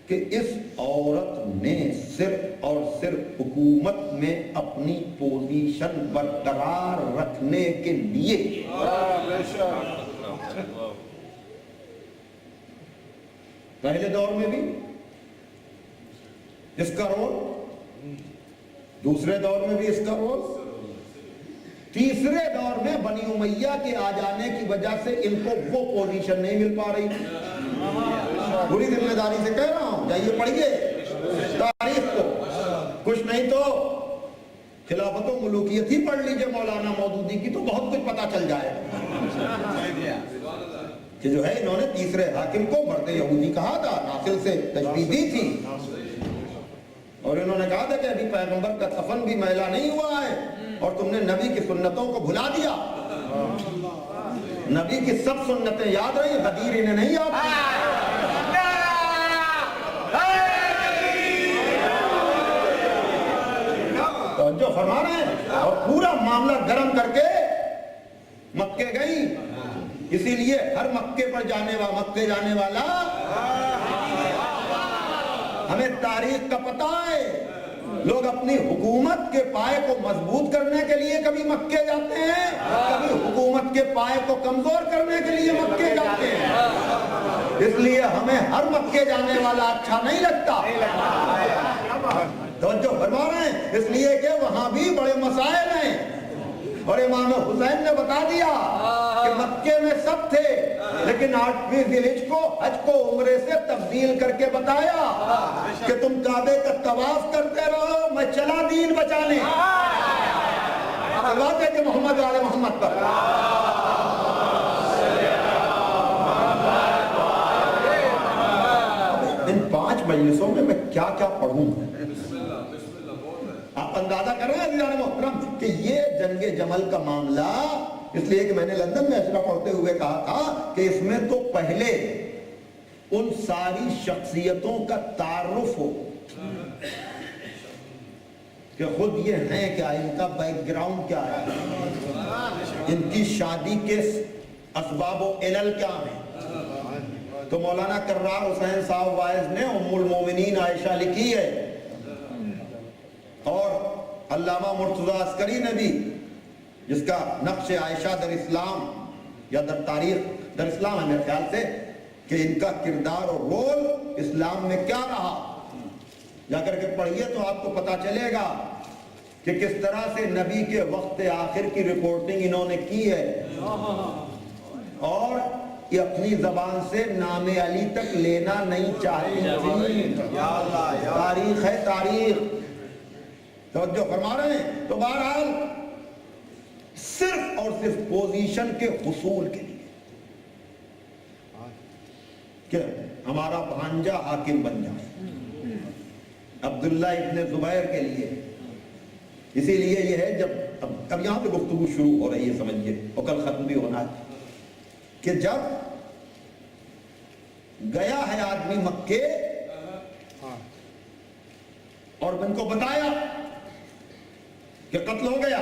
کہ اس عورت نے صرف اور صرف حکومت میں اپنی پوزیشن برقرار رکھنے کے لیے پہلے دور میں بھی اس کا رول، دوسرے دور میں بھی اس کا رول، تیسرے دور میں بنی امیہ کے آ جانے کی وجہ سے ان کو وہ پوزیشن نہیں مل پا رہی. بری ذمہ داری سے کہہ رہا ہوں، جائیے پڑھیے تاریخ کو. کچھ نہیں تو خلافت و ملوکیت ہی پڑھ لیجئے مولانا مودودی کی تو بہت کچھ پتا چل جائے کہ جو ہے انہوں نے تیسرے حاکم کو مرد یہودی کہا تھا، ناصر سے تشبیہ دی تھی، اور انہوں نے کہا تھا کہ ابھی پیغمبر کا کفن بھی میلا نہیں ہوا ہے اور تم نے نبی کی سنتوں کو بھلا دیا. نبی کی سب سنتیں یاد رہی، غدیر انہیں نہیں یاد تھی. توجہ فرما رہے ہیں. اور پورا معاملہ گرم کر کے مکے گئی. اسی لیے ہر مکے پر مکے جانے والا ہمیں تاریخ کا پتہ ہے. لوگ اپنی حکومت کے پائے کو مضبوط کرنے کے لیے کبھی مکے جاتے ہیں، کبھی حکومت کے پائے کو کمزور کرنے کے لیے مکے جاتے ہیں. اس لیے ہمیں ہر مکے جانے والا اچھا نہیں لگتا. توجہ فرما رہے ہیں. اس لیے کہ وہاں بھی بڑے مسائل ہیں اور امام حسین نے بتا دیا کہ مکے میں سب تھے، لیکن 8ویں ذی الحجہ کو حج کو عمرے سے تبدیل کر کے بتایا کہ تم کعبے کا طواف کرتے رہو، میں چلا دین بچانے. صلوات ہے کہ محمد والے محمد پر. ان 5 مجلسوں میں میں کیا کیا پڑھوں، آپ اندازہ کر رہے ہیں عزیزان محترم کہ یہ جنگ جمل کا معاملہ، اس لیے کہ میں نے لندن میں اشرا پڑھتے ہوئے کہا تھا کہ اس میں تو پہلے ان ساری شخصیتوں کا تعارف ہو کہ خود یہ ہیں کیا, ان کا بیک گراؤنڈ کیا ہے, ان کی شادی کے اسباب و علل کیا ہیں. تو مولانا کرار حسین صاحب وائز نے ام المومنین عائشہ لکھی ہے, اور علامہ مرتضی عسکری نے بھی, جس کا نقش عائشہ در اسلام یا در تاریخ در اسلام ہے میرے خیال سے, کہ ان کا کردار اور رول اسلام میں کیا رہا, جا کر کے پڑھیے تو آپ کو پتا چلے گا کہ کس طرح سے نبی کے وقت آخر کی رپورٹنگ انہوں نے کی ہے, اور یہ اپنی زبان سے نام علی تک لینا نہیں چاہتی تھی. تاریخ ہے تاریخ, توجہ فرما رہے ہیں. تو بہرحال صرف اور صرف پوزیشن کے حصول کے لیے کہ ہمارا بھانجا حاکم بن جائے, عبداللہ ابن زبیر کے لیے. اسی لیے یہ ہے جب اب یہاں پہ گفتگو شروع ہو رہی ہے سمجھیے, اور کل ختم بھی ہونا ہے, کہ جب گیا ہے آدمی مکے اور ان کو بتایا کہ قتل ہو گیا,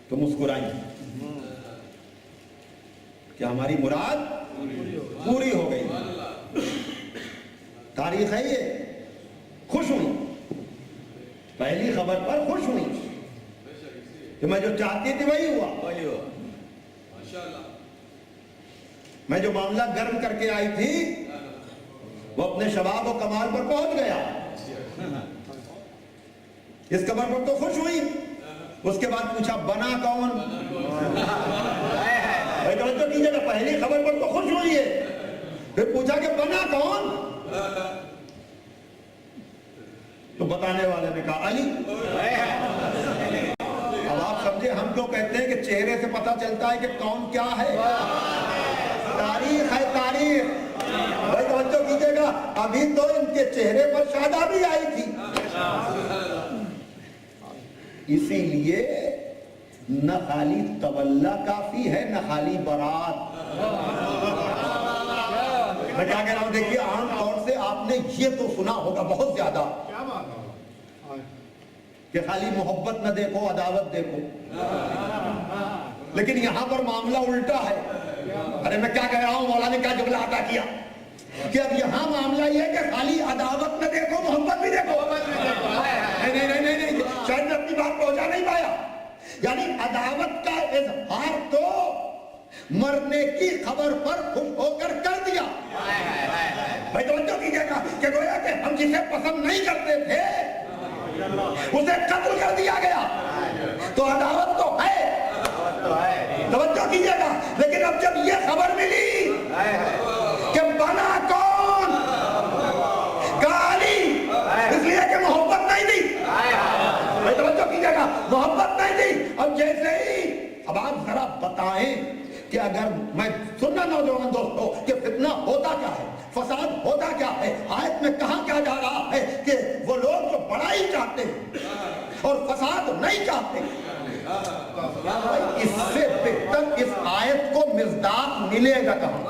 تو مسکرائیں کہ ہماری مراد پوری ہو گئی. تاریخ ہے یہ. خوش ہوئی, پہلی خبر پر خوش ہوئی کہ میں جو چاہتی تھی وہی ہوا. میں جو معاملہ گرم کر کے آئی تھی وہ اپنے شباب و کمال پر پہنچ گیا. اس خبر پر تو خوش ہوئی. اس کے بعد پوچھا بنا کون, توجہ کیجیے گا, پہلی خبر پر تو خوش ہوئی ہے, پھر پوچھا کہ بنا کون, تو بتانے والے نے کہا علی. اب آپ سمجھے ہم کیوں کہتے ہیں کہ چہرے سے پتہ چلتا ہے کہ کون کیا ہے. تاریخ ہے تاریخ. بھائی توجہ کیجیے گا, ابھی تو ان کے چہرے پر شادہ بھی آئی تھی. اسی لیے نہ خالی تولا کافی ہے نہ خالی برات. میں کیا کہہ رہا ہوں, دیکھیے عام طور سے آپ نے یہ تو سنا ہوگا بہت زیادہ کہ خالی محبت نہ دیکھو عداوت دیکھو, لیکن یہاں پر معاملہ الٹا ہے. ارے میں کیا کہہ رہا ہوں, مولا نے کیا جملہ عطا کیا کہ اب یہاں معاملہ یہ ہے کہ خالی عداوت نہ دیکھو محبت بھی دیکھو. نہیں, شاید میں اپنی بات پہنچا نہیں پایا. یعنی عداوت کا اظہار تو مرنے کی خبر پر خوش ہو کر دیا. بھائی توجہ کیجیے گا کہ گویا کہ ہم جسے پسند نہیں کرتے تھے اسے قتل کر دیا گیا, تو عداوت تو ہے. توجہ کیجیے گا, لیکن اب جب یہ خبر ملی کہ بنا کون, کالی, اس لیے کہ محبت نہیں دی. بھائی توجہ کیجیے گا, محبت نہیں دی. اب جیسے ہی, اب آپ ذرا بتائیں کہ اگر میں سننا نوجوان دوستو کہ فتنہ ہوتا کیا ہے, فساد ہوتا کیا ہے, آیت میں کہاں کیا جا رہا ہے کہ وہ لوگ جو بڑائی چاہتے ہیں اور فساد نہیں چاہتے. اس سے بہتر اس آیت کو مصداق ملے گا کہاں.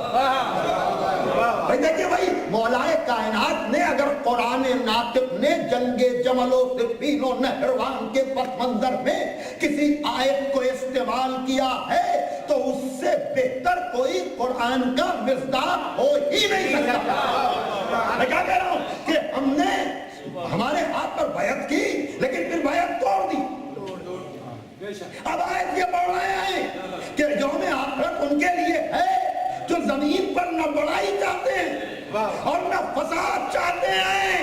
بھائی دیکھیے بھائی, مولا کائنات نے اگر قرآن ناطق نے جنگ جمل و صفین و نہروان کے پس منظر میں کسی آیت کو استعمال کیا ہے تو اس سے بہتر کوئی قرآن کا مصداق ہو ہی نہیں سکتا. میں کیا کہہ رہا ہوں کہ ہم نے ہمارے ہاتھ پر بیعت کی لیکن پھر بیعت توڑ دی. اب آیت یہ پڑھ رہے ہیں کہ یوم آخرت ان کے لیے ہے جو زمین پر نہ بڑائی چاہتے ہیں اور نہ فساد چاہتے ہیں.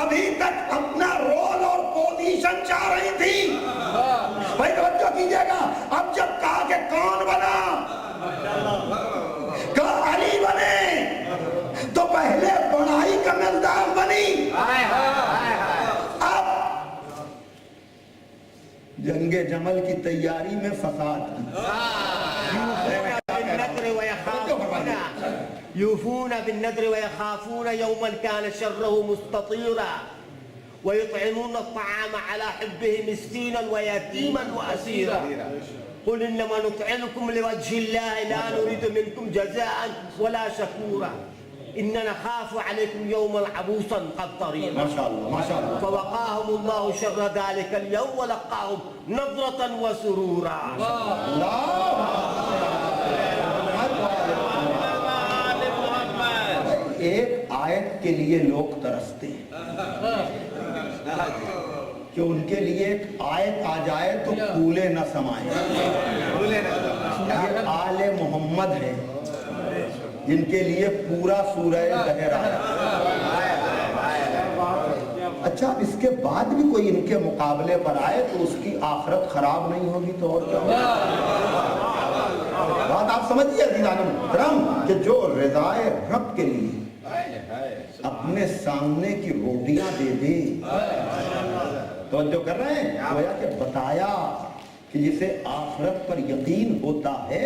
ابھی تک اپنا رول اور پوزیشن چاہ رہی تھی. بھائی توجہ کیجیے گا, اب جب کہا کہ کون بنا, کہا علی بنے, تو پہلے بڑائی کا مقدار بنی. اب جنگ جمل کی تیاری میں فساد. يوفون بالنذر ويخافون يوما كان شره مستطيرا ويطعمون الطعام على حبه مسكينا ويتيما وأسيرا قل إنما نطعمكم لوجه الله لا نريد منكم جزاء ولا شكورا إننا نخاف عليكم يوما عبوسا قمطريرا. ما شاء الله ما شاء الله. فوقاهم الله شر ذلك اليوم ولقاهم نضرة وسرورا. ایک آیت کے لیے لوگ ترستے ہیں کہ ان کے لیے ایک آیت آ جائے تو پھولے نہ سمائیں. یہ آل محمد ہے جن کے لیے پورا سورہ دہر آیا. اچھا اس کے بعد بھی کوئی ان کے مقابلے پر آئے تو اس کی آخرت خراب نہیں ہوگی تو اور کیا ہوگا؟ بات آپ سمجھیے عزیزان محترم کہ جو رضائے رب کے لیے اپنے سامنے کی روٹیاں دے دے. توجہ کر رہے ہیں؟ گویا کہ بتایا کہ جسے آخرت پر یقین ہوتا ہے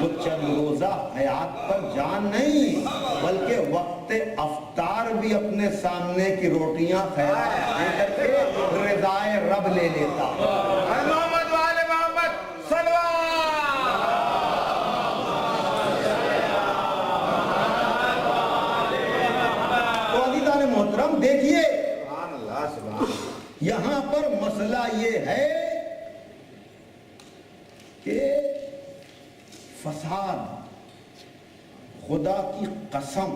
وہ چند روزہ حیات پر جان نہیں بلکہ وقت افطار بھی اپنے سامنے کی روٹیاں خیرات کر کے رضائے رب لے لیتا. محمد وآل محمد تو عزیزان محترم دیکھیے یہاں پر مسئلہ یہ ہے کہ فساد خدا کی قسم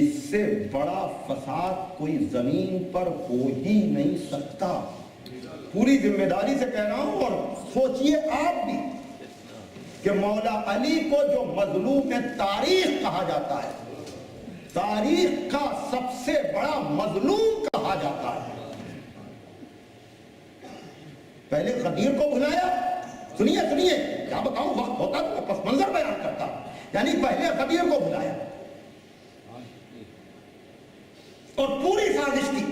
اس سے بڑا فساد کوئی زمین پر ہو ہی نہیں سکتا. پوری ذمہ داری سے کہہ رہا ہوں اور سوچئے آپ بھی کہ مولا علی کو جو مظلوم تاریخ کہا جاتا ہے تاریخ کا سب سے بڑا مظلوم کہا جاتا ہے. پہلے غدیر کو بھلایا. سنیے کیا بتاؤں وقت ہوتا تو میں پس منظر بیان کرتا. یعنی پہلے غدیر کو بھلایا اور پوری سازش کی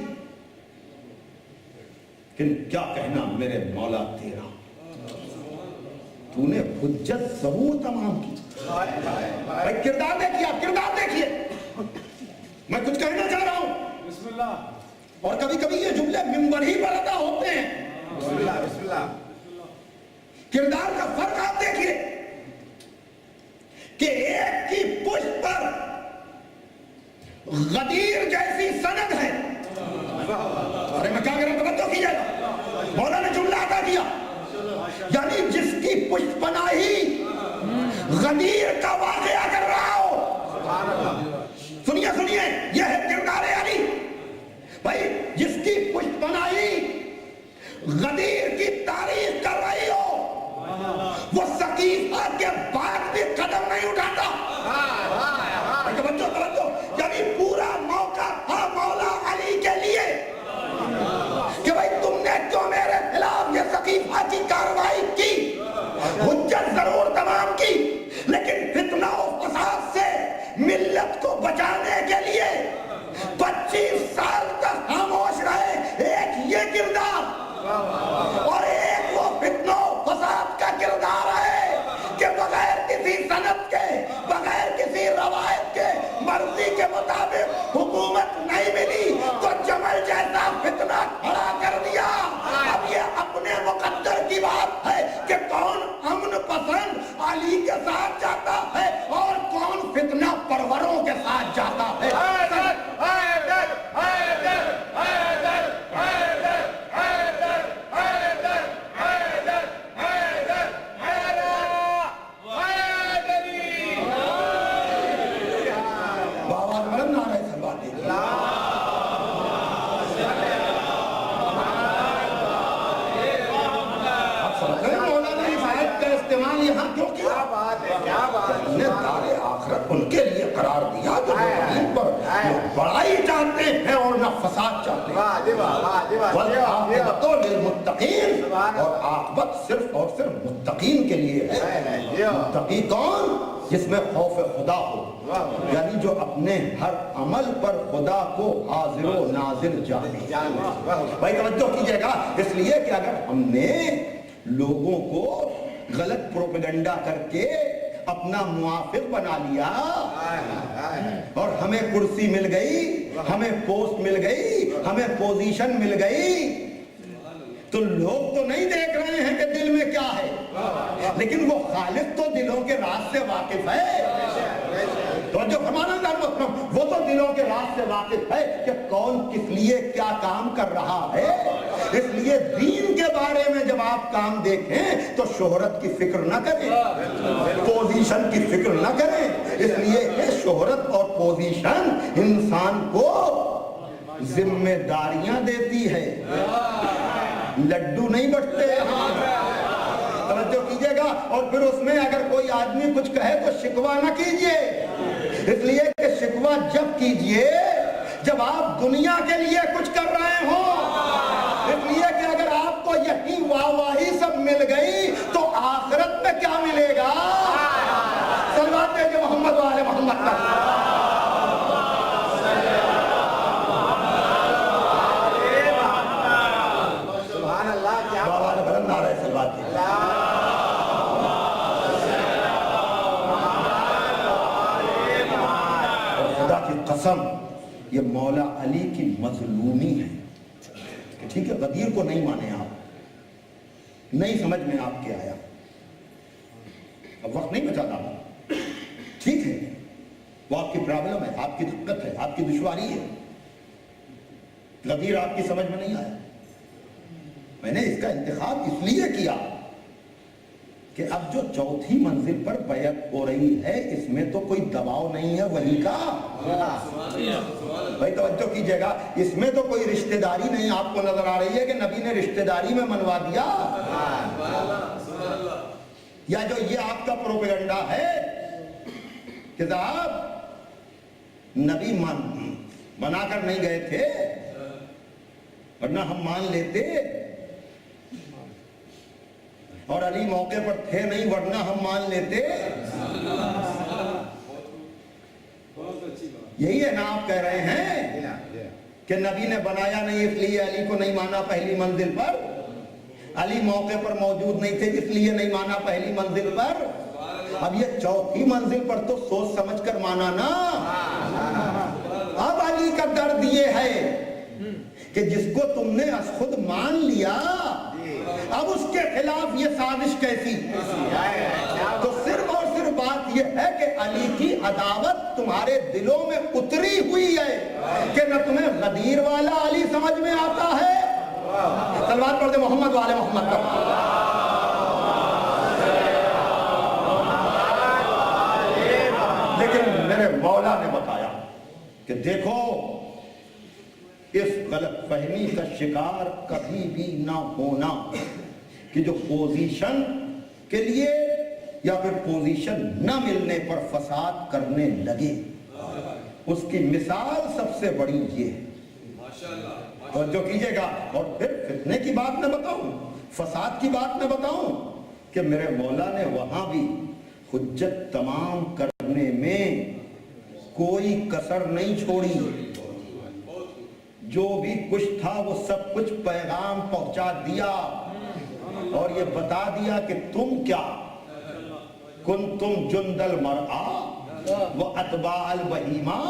کہ کیا کہنا میرے مولا تیرا تو نے حجت ظہور تمام کی. کردار دیکھیے میں کچھ کہنا چاہ رہا ہوں بسم اللہ. اور کبھی کبھی یہ جملے ممبر ہی پر ادا ہوتے ہیں. بسم اللہ. کردار کا فرق آپ دیکھیے کہ ایک کی پشت پر غدیر جیسی سند ہے. ارے میں کیا کہہ رہا ہوں توجہ کیجیے گا. مولا نے جملہ ادا کیا یعنی جس کی پشت پناہی غدیر کا واقعہ کر رہا ہو. سنیے یہ ہے کردار علی. بھائی جس کی پشت پناہی غدیر کی تاریخ کر رہی ہو وہ سقیفہ کے بعد بھی قدم نہیں اٹھاتا. توجہ یعنی پورا موقع تھا مولا علی کے لیے کہ بھائی تم نے جو میرے خلاف یہ سقیفہ کی کارروائی کی حجت ضرور تمام کی لیکن فتنہ و فساد سے ملت کو بچانے کے لیے 25 سال تک خاموش رہے. ایک یہ کردار اور ایک وہ فتنہ و فساد کا کردار ہے کہ بغیر کسی سند کے بغیر کسی روایت کے مرضی کے مطابق حکومت نہیں ملی تو جمل جیسا فتنہ کھڑا کر دیا. اب یہ اپنے مقدر کی بات ہے کہ کون امن پسند علی کے ساتھ جاتا ہے اور کون فتنہ پروروں کے ساتھ جاتا ہے. ان کے لیے قرار دیا جو زمین پر بڑائی چاہتے ہیں اور نہ فساد چاہتے ہیں. والعاقبۃ للمتقین اور عاقبت صرف اور صرف متقین کے لیے ہے. متقی کون؟ جس میں خوف خدا ہو یعنی جو اپنے ہر عمل پر خدا کو حاضر و ناظر جانے. بھائی توجہ کیجئے گا اس لیے کہ اگر ہم نے لوگوں کو غلط پروپیگنڈا کر کے اپنا موافق بنا لیا اور ہمیں کرسی مل گئی ہمیں پوسٹ مل گئی, ہمیں پوزیشن مل گئی, تو لوگ تو نہیں دیکھ رہے ہیں کہ دل میں کیا ہے, لیکن وہ خالق تو دلوں کے راز سے واقف ہے. تو جو فرمانا وہ تو دلوں کے راز سے واقف ہے کہ کون کس لیے کیا کام کر رہا ہے. اس لیے دین کے بارے میں جب آپ کام دیکھیں تو شہرت کی فکر نہ کریں, پوزیشن کی فکر نہ کریں, اس لیے کہ شہرت اور پوزیشن انسان کو ذمہ داریاں دیتی ہے, لڈو نہیں بٹتے. توجہ کیجئے گا. اور پھر اس میں اگر کوئی آدمی کچھ کہے تو شکوہ نہ کیجئے, اس لیے کہ شکوہ جب کیجئے جب آپ دنیا کے لیے کچھ کر رہے ہوں. اس لیے کہ اگر آپ کو یہی واہ واہی سب مل گئی تو آخرت میں کیا ملے گا؟ صلوات جو محمد والے محمد کا. سبحان اللہ, کیا بابا نے بلند نعرہ صلوات دی. اور خدا کی قسم یہ مولا علی کی مظلومی ہے کہ ٹھیک ہے غدیر کو نہیں مانے آپ, نہیں سمجھ میں آپ کے آیا, اب وقت نہیں بچاتا, ٹھیک ہے وہ آپ کی پرابلم ہے, آپ کی دقت ہے, آپ کی دشواری ہے, غدیر آپ کی سمجھ میں نہیں آیا. میں نے اس کا انتخاب اس لیے کیا کہ اب جو چوتھی منزل پر بیعت ہو رہی ہے اس میں تو کوئی دباؤ نہیں ہے ولی کا. بھائی توجہ کیجئے گا, اس میں تو کوئی رشتہ داری نہیں آپ کو نظر آ رہی ہے کہ نبی نے رشتہ داری میں منوا دیا, یا جو یہ آپ کا پروپیگنڈا ہے کہ صاحب نبی منا کر نہیں گئے تھے ورنہ ہم مان لیتے, اور علی موقع پر تھے نہیں ورنہ ہم مان لیتے. یہی ہے نا آپ کہہ رہے ہیں کہ نبی نے بنایا نہیں اس لیے علی کو نہیں مانا پہلی منزل پر, علی موقع پر موجود نہیں تھے اس لیے نہیں مانا پہلی منزل پر. اب یہ چوتھی منزل پر تو سوچ سمجھ کر مانا نا. اب علی کا درد یہ ہے کہ جس کو تم نے از خود مان لیا اب اس کے خلاف یہ سازش کیسی. تو صرف اور صرف بات یہ ہے کہ علی کی عداوت تمہارے دلوں میں اتری ہوئی ہے کہ نہ تمہیں غدیر والا علی سمجھ میں آتا ہے. صلوات پڑھ دے محمد والے محمد کا. لیکن میرے مولا نے بتایا کہ دیکھو اس غلط فہمی کا شکار کبھی بھی نہ ہونا کہ جو پوزیشن کے لیے یا پھر پوزیشن نہ ملنے پر فساد کرنے لگے, اس کی مثال سب سے بڑی یہ ہے. اور جو کیجئے گا, اور پھر فتنے کی بات نہ بتاؤں, فساد کی بات نہ بتاؤں کہ میرے مولا نے وہاں بھی حجت تمام کرنے میں کوئی کسر نہیں چھوڑی. جو بھی کچھ تھا وہ سب کچھ پیغام پہنچا دیا اور یہ بتا دیا کہ تم کیا کنتم جند المرآ واتباع البہیمہ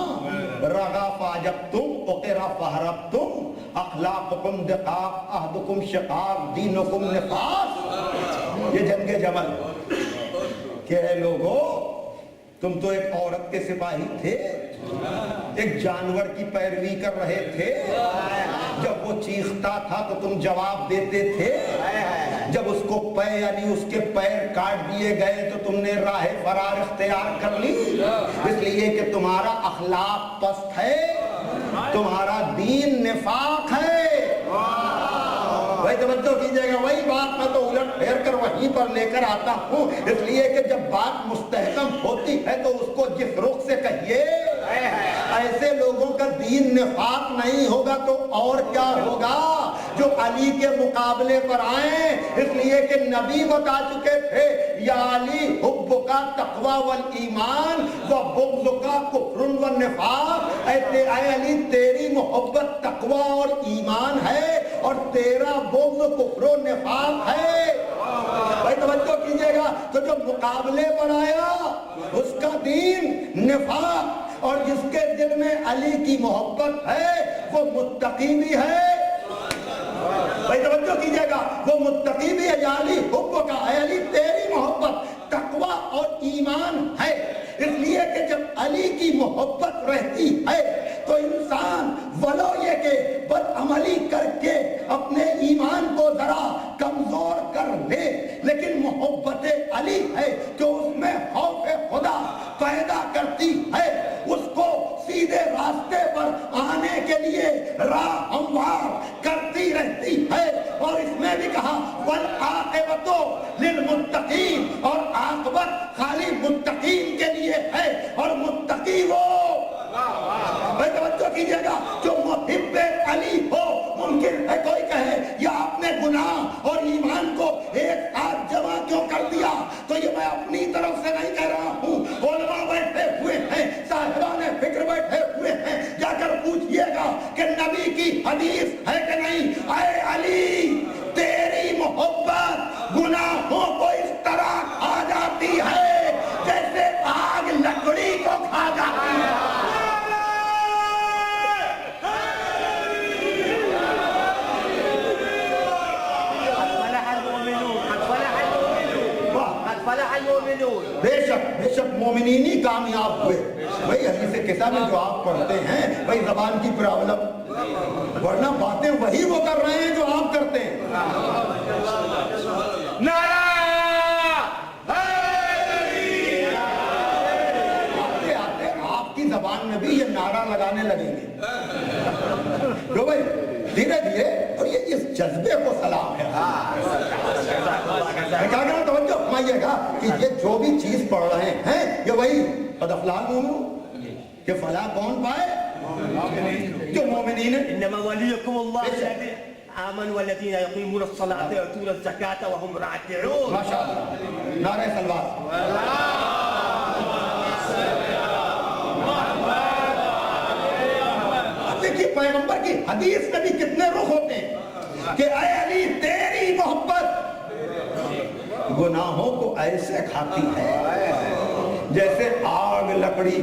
رغا فاجبتم اقرا فہربتم اخلاقکم دقاق عہدکم شقاق دینکم نفاق. یہ جنگ جمل کہ اے لوگو تم تو ایک عورت کے سپاہی تھے, ایک جانور کی پیروی کر رہے تھے, جب وہ چیختا تھا تو تم جواب دیتے تھے, جب اس کو یعنی اس کے پیر کاٹ دیے گئے تو تم نے راہ فرار اختیار کر لی, اس لیے کہ تمہارا اخلاق پست ہے, تمہارا دین نفاق ہے. بھائی توجہ کیجئے گا, وہی بات میں تو الٹ پھیر کر وہیں پر لے کر آتا ہوں, اس لیے کہ جب بات مستحکم ہوتی ہے تو اس کو جس رخ سے کہیے. ایسے لوگوں کا دین نفاق نہیں ہوگا تو اور کیا ہوگا جو علی کے مقابلے پر آئیں, اس لیے کہ نبی بتا چکے تھے یا علی حبک تقوی والایمان وبغضک کفر والنفاق. اے علی تیری محبت تقوی اور ایمان ہے اور تیرا بغض کفر و نفاق ہے. بھائی توجہ کیجئے گا, تو جو مقابلے پر آیا اس کا دین نفاق اور جس کے دل میں علی کی محبت ہے وہ متقی بھی ہے. بھائی توجہ کیجئے گا, وہ متقی بھی ہے. یا علی حب کا, اے علی تیری محبت تقوی اور ایمان ہے. اس لیے کہ جب علی کی محبت رہتی ہے تو انسان ولو یہ کہ بد عملی کر کے اپنے ایمان کو ذرا کمزور کر لے, لیکن محبت علی ہے جو اس میں خوف خدا پیدا کرتی ہے, اس کو سیدھے راستے پر آنے کے لیے راہ ہموار کرتی رہتی ہے. اور اس میں بھی کہا والعاقبۃ للمتقین, اور عاقبت خالی متقین کے لیے ہے. اور متقی وہ, بھائی توجہ کیجئے گا, جو محب علی ہو. ممکن ہے کوئی کہے یا آپ نے گناہ اور ایمان کو ایک ساتھ جمع کیوں کر دیا, تو یہ میں اپنی طرف سے نہیں کہہ رہا ہوں. علماء بیٹھے ہوئے ہیں, صاحبان فکر بیٹھے ہوئے ہیں, جا کر پوچھئے گا کہ نبی کی حدیث ہے کہ نہیں, اے علی تیری محبت گناہوں کو اس طرح کھا جاتی ہے جیسے آگ لکڑی کو کھا جاتی ہے. بے شک مومنین ہی کامیاب ہوئے. بھئی حدیث قصہ میں جو آپ پڑھتے ہیں بھئی زبان کی پرابلم, ورنہ باتیں وہی وہ کر رہے ہیں جو آپ کرتے ہیں. نعرہ آتے آتے آپ کی زبان میں بھی یہ نعرہ لگانے لگیں گے جو بھئی دھیرے دھیرے, اور یہ اس جذبے کو سلام ہے. کہا توجہ فرمائیے گا کہ یہ جو بھی چیز پڑھ رہے ہیں یہ وہی قد افلح المؤمنون, کہ فلاح کون پائے, جو مومنین ہیں. انما ولیکم اللہ الذی آمنوا والذین یقیمون الصلاۃ ویؤتون الزکاۃ وهم راکعون. ماشاء اللہ, نعرہ صلوات. دیکھیے پیغمبر کی حدیث میں بھی کتنے رخ ہوتے ہیں کہ اے علی تیری محبت گناہوں کو ایسے کھاتی ہے جیسے آگ لکڑی.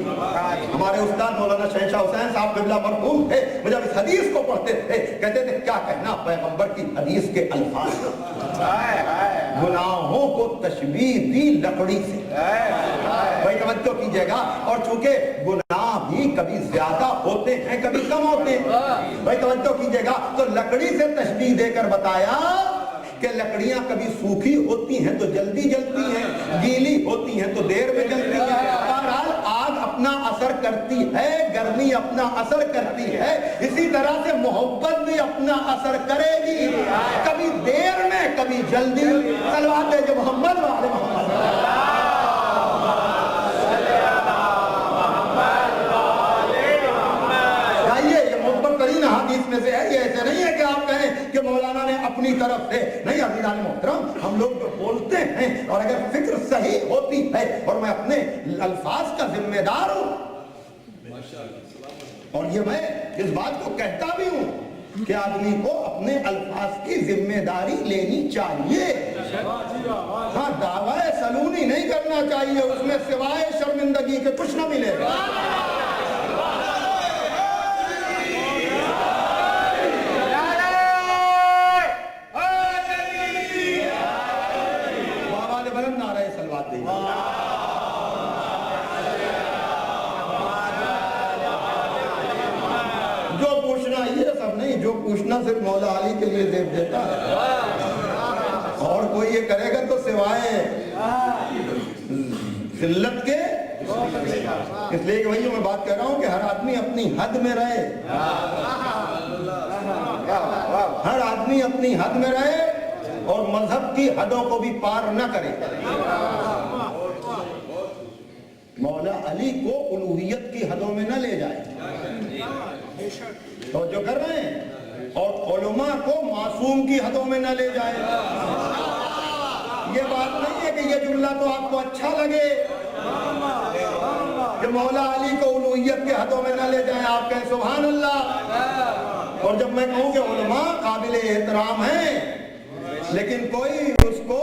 ہمارے استاد مولانا شہنشاہ حسین صاحب قبلہ مرحوم تھے, وہ جب اس حدیث کو پڑھتے تھے کہتے تھے کیا کہنا پیغمبر کی حدیث کے الفاظ, گناہوں کو تشبیہ دی لکڑی سے. بھائی توجہ کیجئے گا, اور چونکہ گناہ بھی کبھی زیادہ ہوتے ہیں کبھی کم ہوتے ہیں. بھائی توجہ کیجئے گا, تو لکڑی سے تشبیہ دے کر بتایا کہ لکڑیاں کبھی سوکھی ہوتی ہیں تو جلدی جلتی ہیں, گیلی ہوتی ہیں تو دیر میں جلتی ہیں. بہرحال آگ اپنا اثر کرتی ہے, گرمی اپنا اثر کرتی ہے, اسی طرح سے محبت بھی اپنا اثر کرے گی, کبھی دیر میں کبھی جلدی. صلوات ہے جو محمد والے محمد. حدیث میں سے ہے, یہ ایسے نہیں ہے کہ آپ کہیں کہ مولانا نے اپنی طرف سے نہیں. عزیزان محترم, ہم لوگ جو بولتے ہیں اور اگر فکر صحیح ہوتی ہے, اور میں اپنے الفاظ کا ذمہ دار ہوں, اور یہ میں اس بات کو کہتا بھی ہوں کہ آدمی کو اپنے الفاظ کی ذمہ داری لینی چاہیے. ہاں, دعوی سلونی نہیں کرنا چاہیے, اس میں سوائے شرمندگی کے کچھ نہ ملے گا. جو پوچھنا یہ سب نہیں, جو پوچھنا صرف مولا علی کے لیے زیب دیتا ہے, اور کوئی یہ کرے گا تو سوائے ذلت کے. اس لیے کہ وہی جو میں بات کہہ رہا ہوں کہ ہر آدمی اپنی حد میں رہے, ہر آدمی اپنی حد میں رہے اور مذہب کی حدوں کو بھی پار نہ کرے. مولا علی کو الوہیت کی حدوں میں نہ لے جائے, تو جو کر رہے ہیں, اور علماء کو معصوم کی حدوں میں نہ لے جائے. یہ بات نہیں ہے کہ یہ جملہ تو آپ کو اچھا لگے کہ مولا علی کو الوہیت کے حدوں میں نہ لے جائیں, آپ کہیں سبحان اللہ. اور جب میں کہوں کہ علماء قابل احترام ہیں, لیکن کوئی اس کو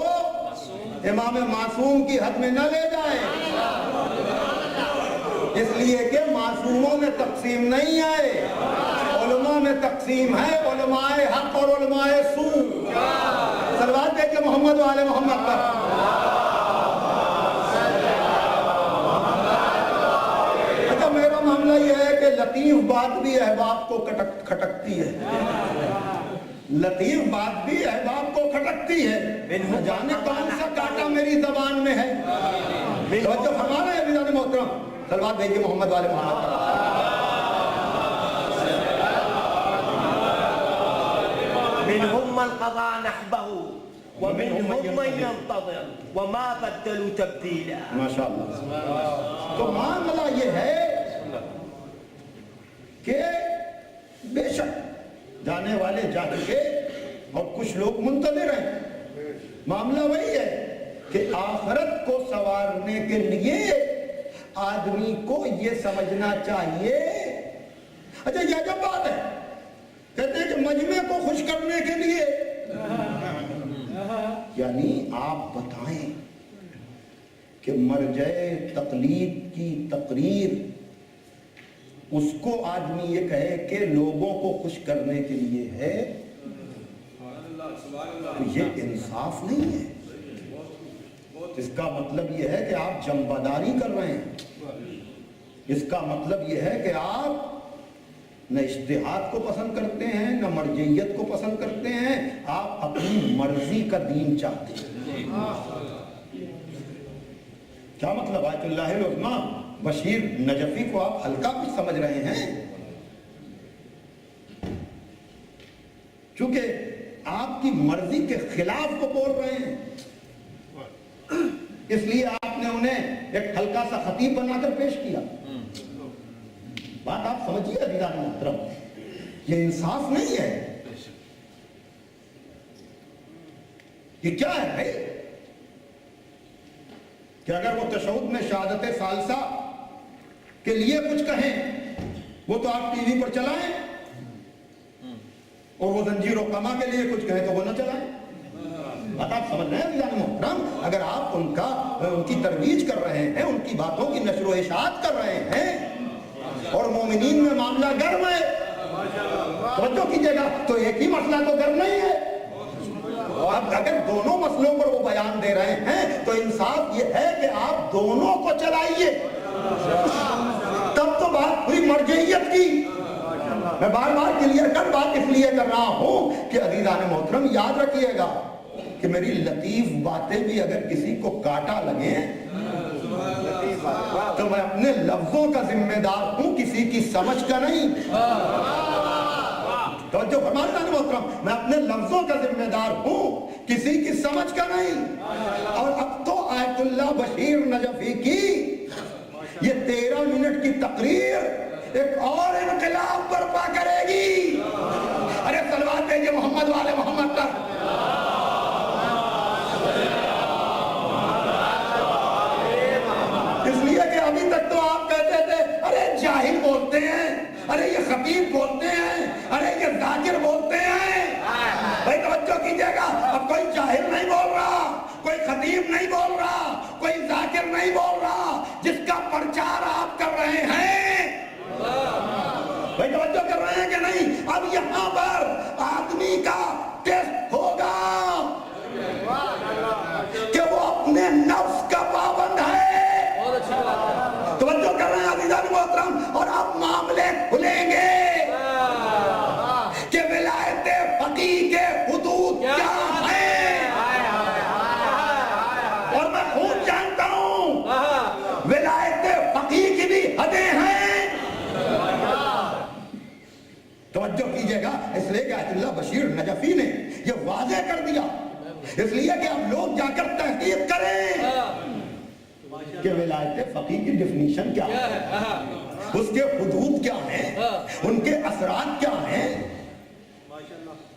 امام معصوم کی حد میں نہ لے جائے. اس لیے کہ معصوموں میں تقسیم نہیں ہے، علماء میں تقسیم ہے، علماء حق اور علماء سو۔ صلوات دے کے محمد و آل محمد پر۔ اچھا میرا معاملہ یہ ہے کہ لطیف بات بھی احباب کو کھٹکتی ہے، لطیف بات بھی احباب کو کھٹکتی ہے، نہ جانے کون سا کانٹا میری زبان میں ہے۔ توجہ فرما رہے ہیں عزیزان محترم، صلوات بھیجیے محمد والے محمد پر۔ منهم من قضى نحبه ومنهم من ينتظر وما بدلوا تبديلا۔ ماشاءاللہ۔ تو معاملہ یہ ہے کہ بے شک جانے والے جا چکے اور کچھ لوگ منتظر ہیں۔ معاملہ وہی ہے کہ آخرت کو سنوارنے کے لیے آدمی کو یہ سمجھنا چاہیے۔ اچھا یہ عجب بات ہے، کہتے ہیں کہ مجمع کو خوش کرنے کے لیے، یعنی آپ بتائیں کہ مرجع تقلید کی تقریر اس کو آدمی یہ کہے کہ لوگوں کو خوش کرنے کے لیے ہے، تو یہ انصاف نہیں ہے۔ اس کا مطلب یہ ہے کہ آپ جنبداری کر رہے ہیں، اس کا مطلب یہ ہے کہ آپ نہ اجتہاد کو پسند کرتے ہیں نہ مرجعیت کو پسند کرتے ہیں، آپ اپنی مرضی کا دین چاہتے ہیں۔ کیا مطلب؟ آیت اللہ العظمیٰ بشیر نجفی کو آپ ہلکا کچھ سمجھ رہے ہیں؟ چونکہ آپ کی مرضی کے خلاف وہ بول رہے ہیں، اس لیے آپ نے انہیں ایک ہلکا سا خطیب بنا کر پیش کیا۔ بات آپ سمجھیے عزیزان محترم، یہ انصاف نہیں ہے۔ یہ کیا ہے بھائی کہ اگر وہ تشہد میں شہادت ثالثہ کے لیے کچھ کہیں وہ تو آپ ٹی وی پر چلائیں، اور وہ زنجیر و قمع کے لیے کچھ کہیں تو وہ نہ چلائیں۔ بات آپ سمجھ رہے ہیں عزیزان محترم؟ اگر آپ ان کی ترویج کر رہے ہیں، ان کی باتوں کی نشر و اشاعت کر رہے ہیں اور مومنین میں معاملہ گرم ہے، توجہ کیجئے گا، تو ایک ہی مسئلہ تو گرم نہیں ہے۔ اب اگر دونوں مسئلوں پر وہ بیان دے رہے ہیں تو انصاف یہ ہے کہ آپ دونوں کو چلائیے، تب تو بات ہوئی مرجعیت کی۔ میں بار بار کلیئر کٹ بات اس لیے کر رہا ہوں کہ عزیزان محترم یاد رکھیے گا کہ میری لطیف باتیں بھی اگر کسی کو کاٹا لگیں تو میں اپنے لفظوں کا ذمہ دار ہوں، کسی کی سمجھ کا نہیں۔ توجہ فرمائیں عزیزان محترم، میں اپنے لفظوں کا ذمہ دار ہوں، کسی کی سمجھ کا نہیں۔ اور اب تو آیت اللہ بشیر نجفی کی یہ 13 منٹ کی تقریر ایک اور انقلاب برپا کرے گی۔ ارے صلوات بھیجیے محمد والے محمد پر۔ اس لیے کہ ابھی تک تو آپ کہتے تھے ارے جاہل بولتے ہیں، ارے یہ خطیب بولتے ہیں، ارے یہ ذاکر بولتے ہیں۔ بھائی توجہ کیجئے گا، اب کوئی جاہل نہیں بول رہا، کوئی خطیب نہیں بول رہا، کوئی ذاکر نہیں بول رہا، جس کا پرچار آپ کر رہے ہیں۔ بھائی توجہ کر رہے ہیں کہ نہیں؟ اب یہاں پر آدمی کا ٹیسٹ ہوگا کہ وہ اپنے نفس کا پابند ہے۔ توجہ کر رہے ہیں عزیزان محترم، اور اب معاملے کھلیں گے کہ ولایت فقیہ کے حدود کیا ہیں، اور میں خوب جانتا ہوں ولایت فقیہ کی بھی حدیں ہیں۔ توجہ کیجئے گا، اس لیے کہ آیت اللہ بشیر نجفی نے یہ واضح کر دیا، اس لیے کہ اب لوگ جا کر تحقیق کریں کہ ولایت فقیہ کی ڈیفینیشن کیا ہے، اس کے حدود کیا ہیں، ان کے اثرات کیا ہیں۔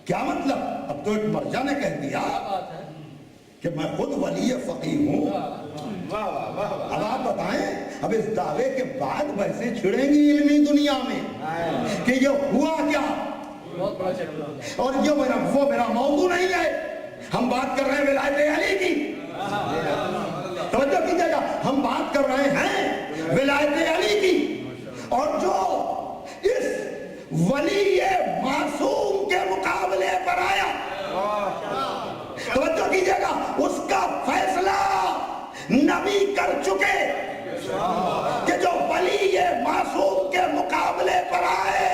کیا مطلب؟ اب تو ایک مرجع نے کہہ دیا کہ میں خود ولی فقیہ ہوں۔ اب آپ بتائیں، اب اس دعوے کے بعد بحثیں چھڑیں گی علمی دنیا میں کہ یہ ہوا کیا، اور یہ میرا موضوع نہیں ہے۔ ہم بات کر رہے ہیں ولایت علی کی، توجہ کیجئے گا، ہم بات کر رہے ہیں ولایت علی کی، اور جو اس ولی معصوم کے مقابلے پر آیا، توجہ کیجئے گا، اس کا فیصلہ نبی کر چکے کہ جو ولی معصوم کے مقابلے پر آئے،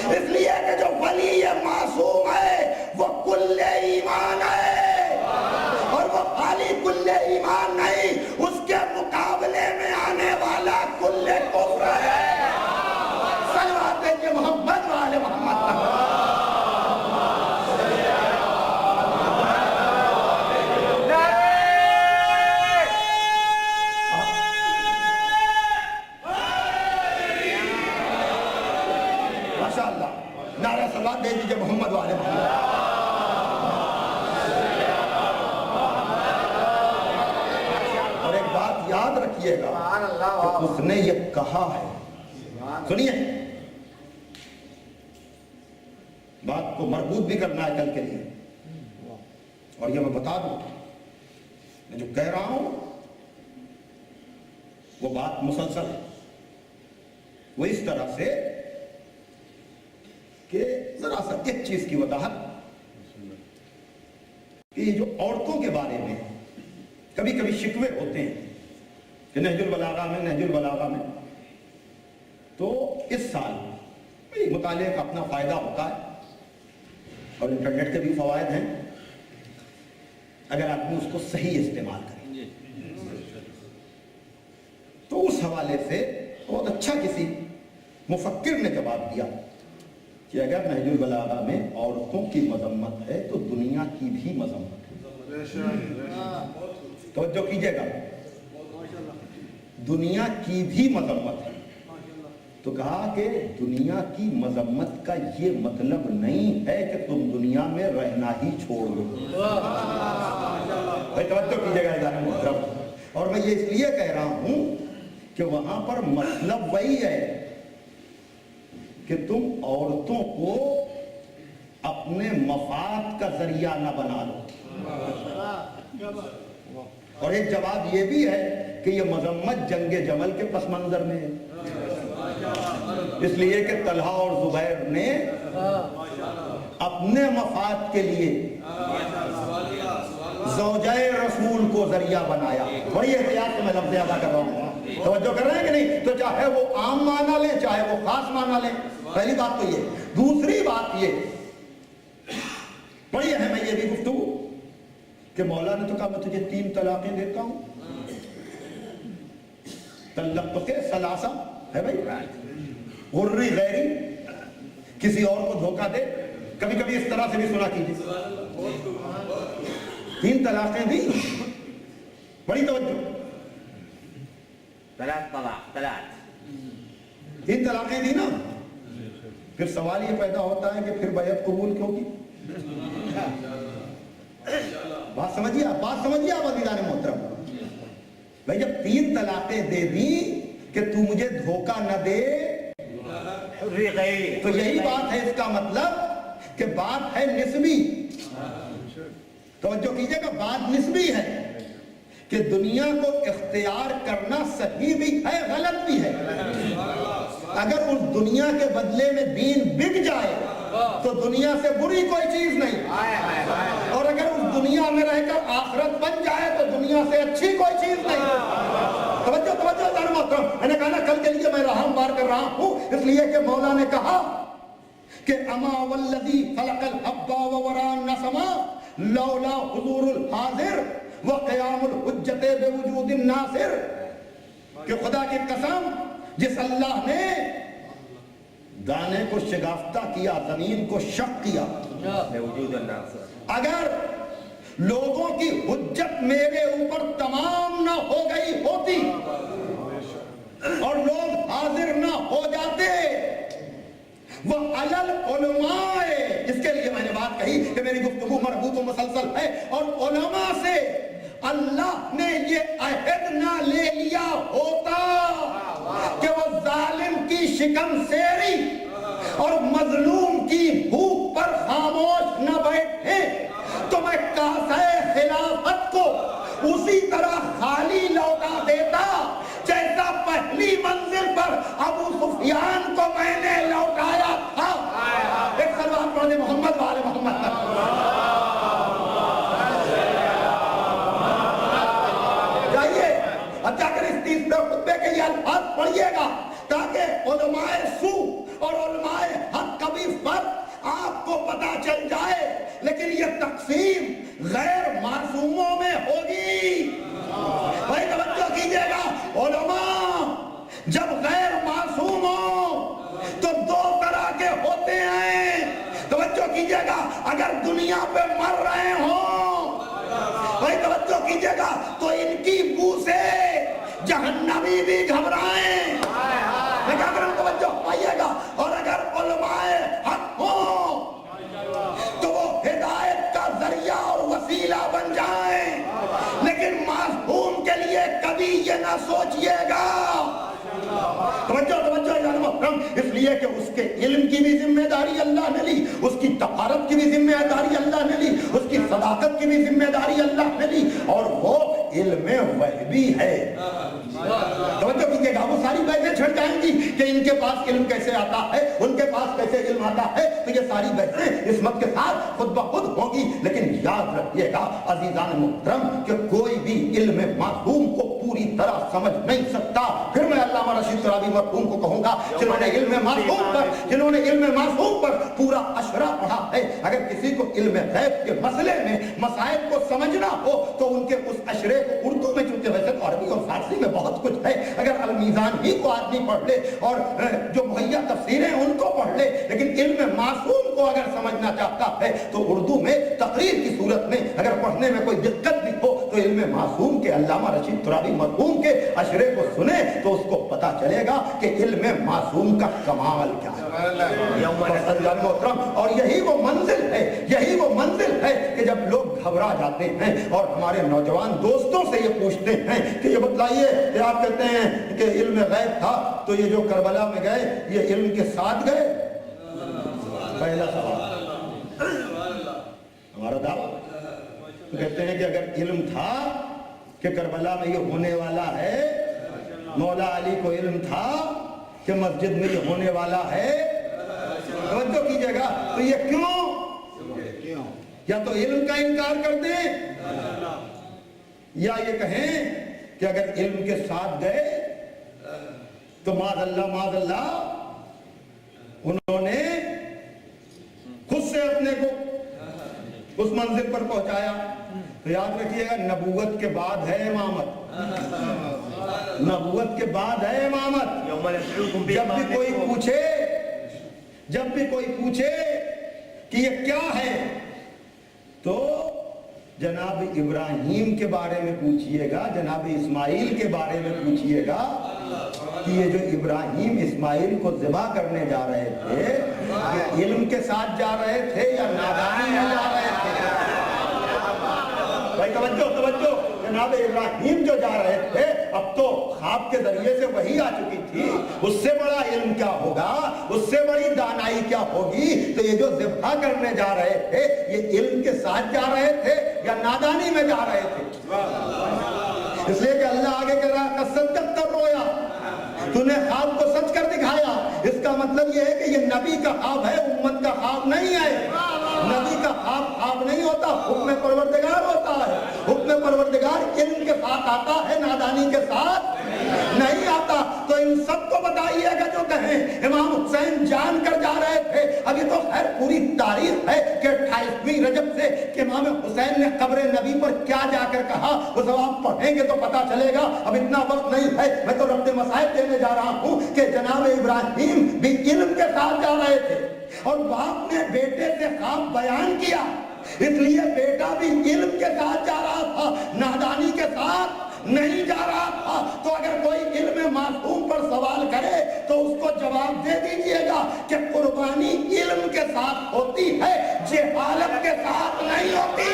اس لیے کہ جو ولی معصوم ہے وہ کل ایمان ہے، اور وہ خالی کل ایمان نہیں، اس کے مقابلے میں آنے والا کل کفر ہے۔ صلوات دیجئے محمد والے محمد۔ نعرہ صلوات دے دیجئے محمد والے محمد۔ اور ایک بات یاد رکھیے گا کہ اس نے یہ کہا ہے، سنیے، بات کو مربوط بھی کرنا ہے کل کے لیے، اور یہ میں بتا دوں، میں جو کہہ رہا ہوں وہ بات مسلسل ہے، وہ اس طرح سے کہ ذرا سا ایک چیز کی وضاحت، کہ یہ جو عورتوں کے بارے میں کبھی کبھی شکوے ہوتے ہیں کہ نہج البلاغہ میں تو اس سال مطالعے کا اپنا فائدہ ہوتا ہے اور انٹرنیٹ کے بھی فوائد ہیں اگر آدمی اس کو صحیح استعمال کرے، تو اس حوالے سے بہت اچھا کسی مفکر نے جواب دیا کہ اگر نہج البلاغہ میں عورتوں کی مذمت ہے تو دنیا کی بھی مذمت ہے۔ توجہ کیجئے گا، دنیا کی بھی مذمت ہے، تو کہا کہ دنیا کی مذمت کا یہ مطلب نہیں ہے کہ تم دنیا میں رہنا ہی چھوڑ دو۔ توجہ کیجئے گا ادارے محترم، اور میں یہ اس لیے کہہ رہا ہوں کہ وہاں پر مطلب وہی ہے کہ تم عورتوں کو اپنے مفاد کا ذریعہ نہ بنا لو۔ اور ایک جواب یہ بھی ہے کہ یہ مذمت جنگ جمل کے پس منظر میں ہے، اس لیے کہ طلحہ اور زبیر نے اپنے مفاد کے لیے زوجہ رسول کو ذریعہ بنایا۔ بڑی احتیاط سے میں لفظ ادا کر رہا ہوں، توجہ کر رہے ہیں کہ نہیں؟ تو چاہے وہ عام معنی لیں چاہے وہ خاص معنی لیں، پہلی بات تو یہ۔ دوسری بات یہ بڑی اہم ہے یہ بھی گفتگو کہ مولا نے تو کہا میں تجھے 3 طلاقیں دیتا ہوں، طلقت ثلاثہ ہے بھائی، غری غیری، کسی اور کو دھوکہ دے، کبھی کبھی اس طرح سے بھی سنا کیجیے، 3 طلاقیں دی، بڑی توجہ، 3 طلاقیں دی نا، پھر سوال یہ پیدا ہوتا ہے کہ پھر بیعت قبول کیوں کی؟ بات سمجھیے آپ عزیزان محترم، بھائی جب 3 طلاقیں دے دی کہ تو مجھے دھوکہ نہ دے، تو یہی بات ہے، اس کا مطلب کہ بات ہے نسبی۔ توجہ کیجئے گا، بات نسبی ہے کہ دنیا کو اختیار کرنا صحیح بھی ہے غلط بھی ہے۔ اگر اس دنیا کے بدلے میں دین بک جائے تو دنیا سے بری کوئی چیز نہیں، اور اگر اس دنیا میں رہ کر آخرت بن جائے تو دنیا سے اچھی کوئی چیز نہیں۔ توجہ میں نے کہا نا کل کے لیے میں رحم بار کر رہا ہوں، اس لیے کہ مولا نے کہا کہ اما والذی خلق الحب وورا النسما لولا حضور الحاضر وقیام الحجت بوجود الناصر، کہ خدا کی قسم جس اللہ نے دانے کو شگافتہ کیا، زمین کو شق کیا، اگر لوگوں کی حجت میرے اوپر تمام نہ ہو گئی ہوتی اور لوگ حاضر نہ ہو جاتے، وہ علل علماء، اس کے لیے میں نے بات کہی کہ میری گفتگو مربوط و مسلسل ہے، اور علماء سے اللہ نے یہ عہد نہ لے لیا ہوتا کہ وہ ظالم کی شکم سیری اور مظلوم کی بھوک پر خاموش نہ بیٹھے، تو میں کاسہ خلافت کو اسی طرح خالی لوٹا دیتا جیسا پہلے پتہ چل جائے، لیکن یہ تقسیم غیر معصوموں میں ہوگی۔ بھائی توجہ کیجئے گا علماء، جب غیر معصوم ہو تو دو طرح کے ہوتے ہیں۔ توجہ کیجئے گا، اگر دنیا پہ مر رہے ہوں، بھائی توجہ کیجئے گا، تو ان کی بو سے جہنمی بھی گھبرائیں۔ لیکن اگر توجہ پائیے گا، اور اگر علماء حق ہوں تو وہ ہدایت کا ذریعہ اور وسیلہ بن جائیں۔ لیکن معصوم کے لیے کبھی یہ نہ سوچئے گا۔ توجہ محترم، اس لیے کہ اس کے علم کی بھی ذمہ داری اللہ نے لی، اس کی طہارت کی بھی ذمہ داری اللہ نے لی، اس کی صداقت کی بھی ذمہ داری اللہ نے لی، اور وہ علم وحبی ہے۔ توجہ کیجئے گا، وہ ساری بحثیں چھڑ جائیں گی کہ ان کے پاس علم کیسے آتا ہے، ان کے پاس کیسے علم آتا ہے، تو یہ ساری بحثیں عصمت کے ساتھ خود بخود ہوں گی۔ لیکن یاد رکھیے گا عزیزان محترم کہ کوئی بھی علم معصوم کو پوری طرح سمجھ نہیں سکتا۔ پھر میں علامہ رشید ترابی مرحوم کو کہوں گا، جنہوں نے علم معصوم پر پورا اشرا پڑھا ہے، اگر کسی کو علم غیب کے مسئلے میں مسائل کو سمجھنا ہو تو ان کے اس اشرے کو اردو میں، چونکہ ویسے تو عربی اور فارسی میں بہت کچھ ہے، اگر المیزان ہی کو آدمی پڑھ لے اور جو مہیا تفسیریں ان کو پڑھ لے، لیکن علم معصوم کو اگر سمجھنا چاہتا ہے تو اردو میں تقریر کی صورت میں اگر پڑھنے میں کوئی دقت بھی ہو تو علم معصوم کے علامہ رشید ترابی مرحوم کے اشرے کو سنے تو اس کو پتا چلے گا کہ علم معصوم کا کمال کیا ہے۔ محترم، اور یہی وہ منزل ہے کہ جب لوگ گھبرا جاتے ہیں اور ہمارے نوجوان دوستوں سے یہ پوچھتے ہیں کہ یہ بتلائیے کہ آپ کہتے ہیں کہ علم غیب تھا تو یہ جو کربلا میں گئے یہ علم کے ساتھ گئے؟ پہلا سوال ہمارا دعویٰ تو کہتے ہیں کہ اگر علم تھا کہ کربلا میں یہ ہونے والا ہے، مولا علی کو علم تھا کہ مسجد میں یہ ہونے والا ہے، توجہ کیجئے گا، تو یہ کیوں؟ یا تو علم کا انکار کر دیں یا یہ کہیں کہ اگر علم کے ساتھ گئے تو معاذ اللہ انہوں نے خود سے اپنے کو اس منزل پر پہنچایا۔ تو یاد رکھیے گا، نبوت کے بعد ہے امامت، نبوت کے بعد ہے امامت۔ جب بھی کوئی پوچھے کہ یہ کیا ہے تو جناب ابراہیم کے بارے میں پوچھئے گا، جناب اسماعیل کے بارے میں پوچھئے گا کہ یہ جو ابراہیم اسماعیل کو ذبح کرنے جا رہے تھے یہ علم کے ساتھ جا رہے تھے یا نادانی میں جا رہے تھے؟ بھائی توجہ، جناب ابراہیم جو جا رہے تھے اب تو خواب کے ذریعے سے وہی آ چکی تھی، اس سے بڑا علم کیا ہوگا، اس سے بڑی دانائی کیا ہوگی؟ تو یہ جو ذبح کرنے جا رہے تھے یہ علم کے ساتھ جا رہے تھے یا نادانی میں جا رہے تھے؟ اس لیے کہ اللہ آگے کہہ رہا قصدت کر رویا، تو نے خواب کو سچ کر دکھایا۔ اس کا مطلب یہ ہے کہ یہ نبی کا خواب ہے، امت کا خواب نہیں ہے۔ نبی کا خواب نہیں ہوتا، حکم پروردگار ہوتا ہے۔ حکم پروردگار علم کے ساتھ آتا ہے، نادانی کے ساتھ نہیں آتا۔ تو ان سب کو بتائیے گا جو کہیں امام حسین جان کر جا رہے تھے، ابھی تو خیر پوری تاریخ ہے کہ 28ویں رجب سے کہ امام حسین نے قبر نبی پر کیا جا کر کہا، وہ سب آپ پڑھیں گے تو پتا چلے گا، اب اتنا وقت نہیں ہے، میں تو ربط مسائب دینے جا رہا ہوں کہ جناب ابراہیم بھی علم کے ساتھ جا رہے تھے اور باپ نے بیٹے سے خواب بیان کیا، اس لیے بیٹا بھی علم کے ساتھ جا رہا تھا، نادانی کے ساتھ نہیں جا رہا تھا۔ تو اگر کوئی علم معصوم پر سوال کرے تو اس کو جواب دے دیجئے گا کہ قربانی علم کے ساتھ ہوتی ہے، جہالت کے ساتھ نہیں ہوتی۔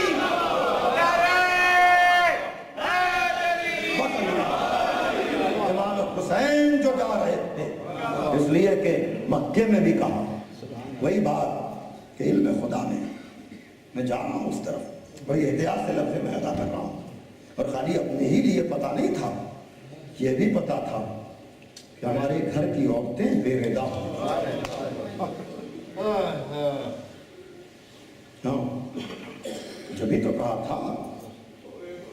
امام حسین جو جا رہے تھے، اس لیے کہ مکے میں بھی کہا وہی بات کہ علم خدا میں جا رہا ہوں اس طرف، بڑی احتیاط سے لفظ میں ادا کر رہا ہوں، اور خالی اپنے ہی لیے پتا نہیں تھا، یہ بھی پتا تھا کہ ہمارے گھر کی عورتیں بے ردا جبھی تو کہا تھا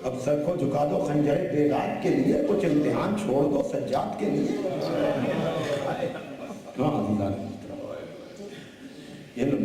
اب سر کو جھکا دو خنجر بیداد کے لیے، کچھ امتحان چھوڑ دو سجاد کے لیے۔ علم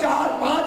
4-5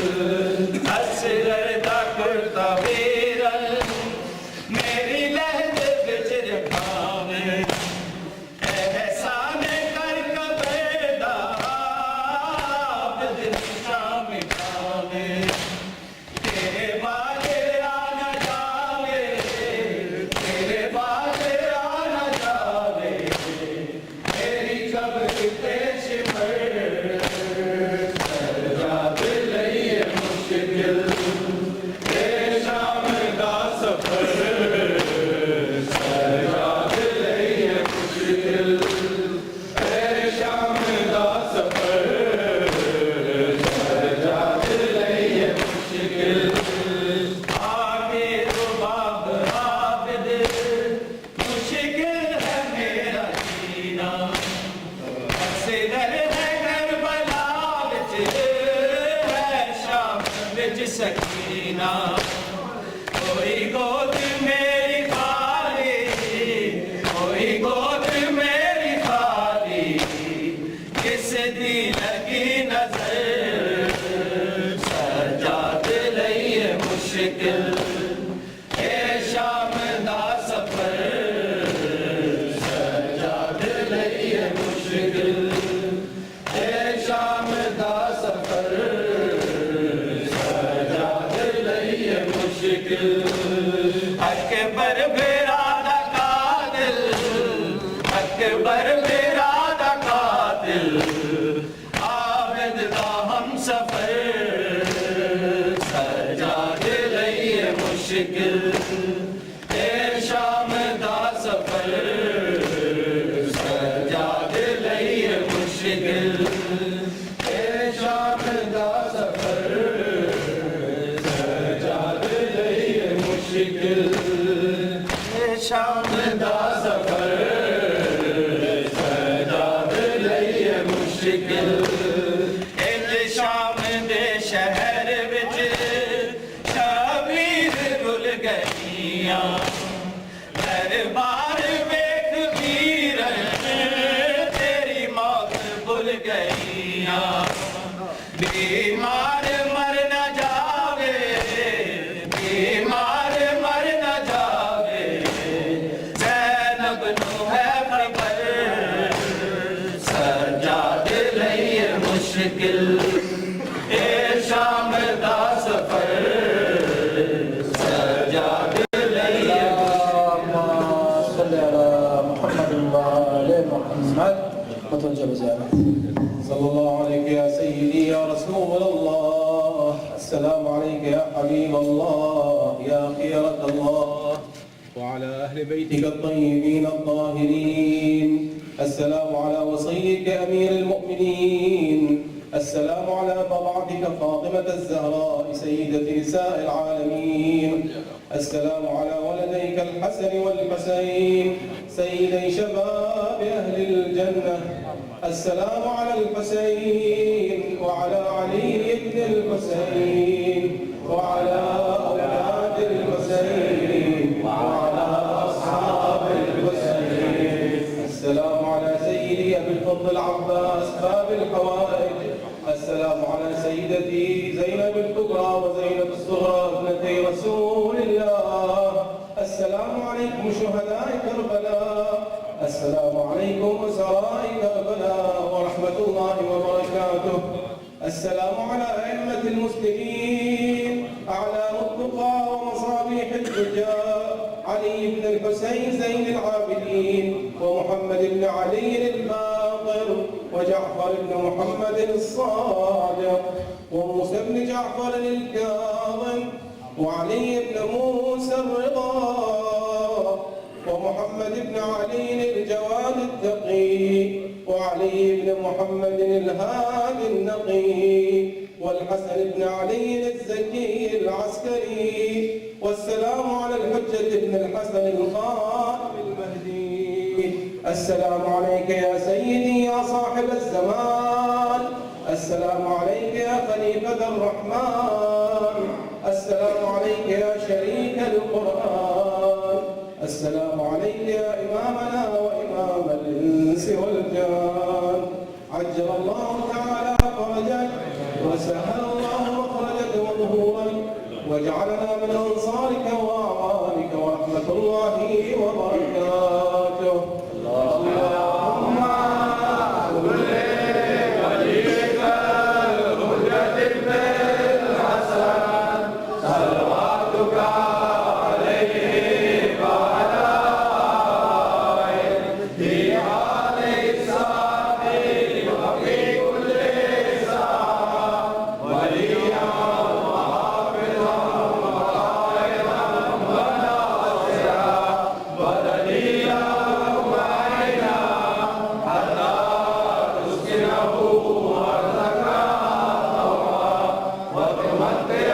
اصغر دا کرتا ویرن میری لہد بچ رکھاوے احسان کر قبر دا عابد شام کھاوے تیرے بعد آنا جاوے تیرے بعد آنا جاوے میری قبر پیش پر سجاد لئیے مشکل اے شام دا سفر سجاد لئیے مشکل اے شام دا سفر سجاد لئیے مشکل آگے تو باب عابد مشکل ہے میرا جینا اصغر ہے کربلا وچ ہے شام وچ سکینہ کوئی گود میری خالی کوئی گود میری خالی کس دی لگی نظر سجاد لئیے مشکل اے شام دا سفر سجاد لئیے مشکل اے شام دا سفر سجاد لئیے مشکل اکبر میرا دا قاتل اکبر میرا دا قاتل عابد دا ہم سفر سجاد لئیے مشکل اے شام دا سفر سجاد لئیے مشکل اے شام دا سفر سجاد لئیے مشکل اے شام دا سفر سجاد لئیے مشکل اے شام دے شہر وچ شبیر گل گئیاں دربار ویکھ ویرن تیری موت بھل گئیاں بیمار مر نہ جاوے بیمار مر نہ جاوے زینب نو ہے خبر سجاد لئیے مشکل اے شام دا سفر سجاد لئیے اللهم صل على محمد وعلى محمد متوجه بزيادة صلى الله عليك يا سيدي يا رسول الله السلام عليك يا حبيب الله يا خيرة الله وعلى أهل بيتك الطيبين الطاهرين السلام على وصيك أمير المؤمنين السلام على بضعتك فاطمة الزهراء سيدة نساء العالمين السلام على ولديك الحسن والحسين سيدي شباب أهل الجنة السلام على الحسين وعلى علي بن الحسين وعلى أولاد الحسين وعلى أصحاب الحسين السلام على سيدي أبي الفضل العباس باب الحوائج السلام على سيدتي زينب الكبرى وزينب الصغرى ابنتي رسول الله السلام عليكم شهداء كربلاء السلام عليكم وزراء كربلاء ورحمة الله وبركاته السلام على أئمة المسلمين أعلام التقى ومصابيح الرجال علي بن الحسين زين العابدين ومحمد بن علي الباقر وجعفر بن محمد الصادق وموسى بن جعفر الكاظم وعلي بن موسى الرضا ومحمد بن علي الجواد التقي وعلي بن محمد الهادي النقي والحسن بن علي الزكي العسكري والسلام على الحجة بن الحسن الخاتم المهدي السلام عليك يا سيدي يا صاحب الزمان السلام عليك يا خليفة الرحمن السلام عليك يا شريك القرآن السلام عليك يا إمامنا وإمام الإنس والجان عجل الله تعالى فرجك وسهل الله مخرجك واجعلنا من أنصارك وأعوانك ورحمة الله وبركاته. اللهم وتمتع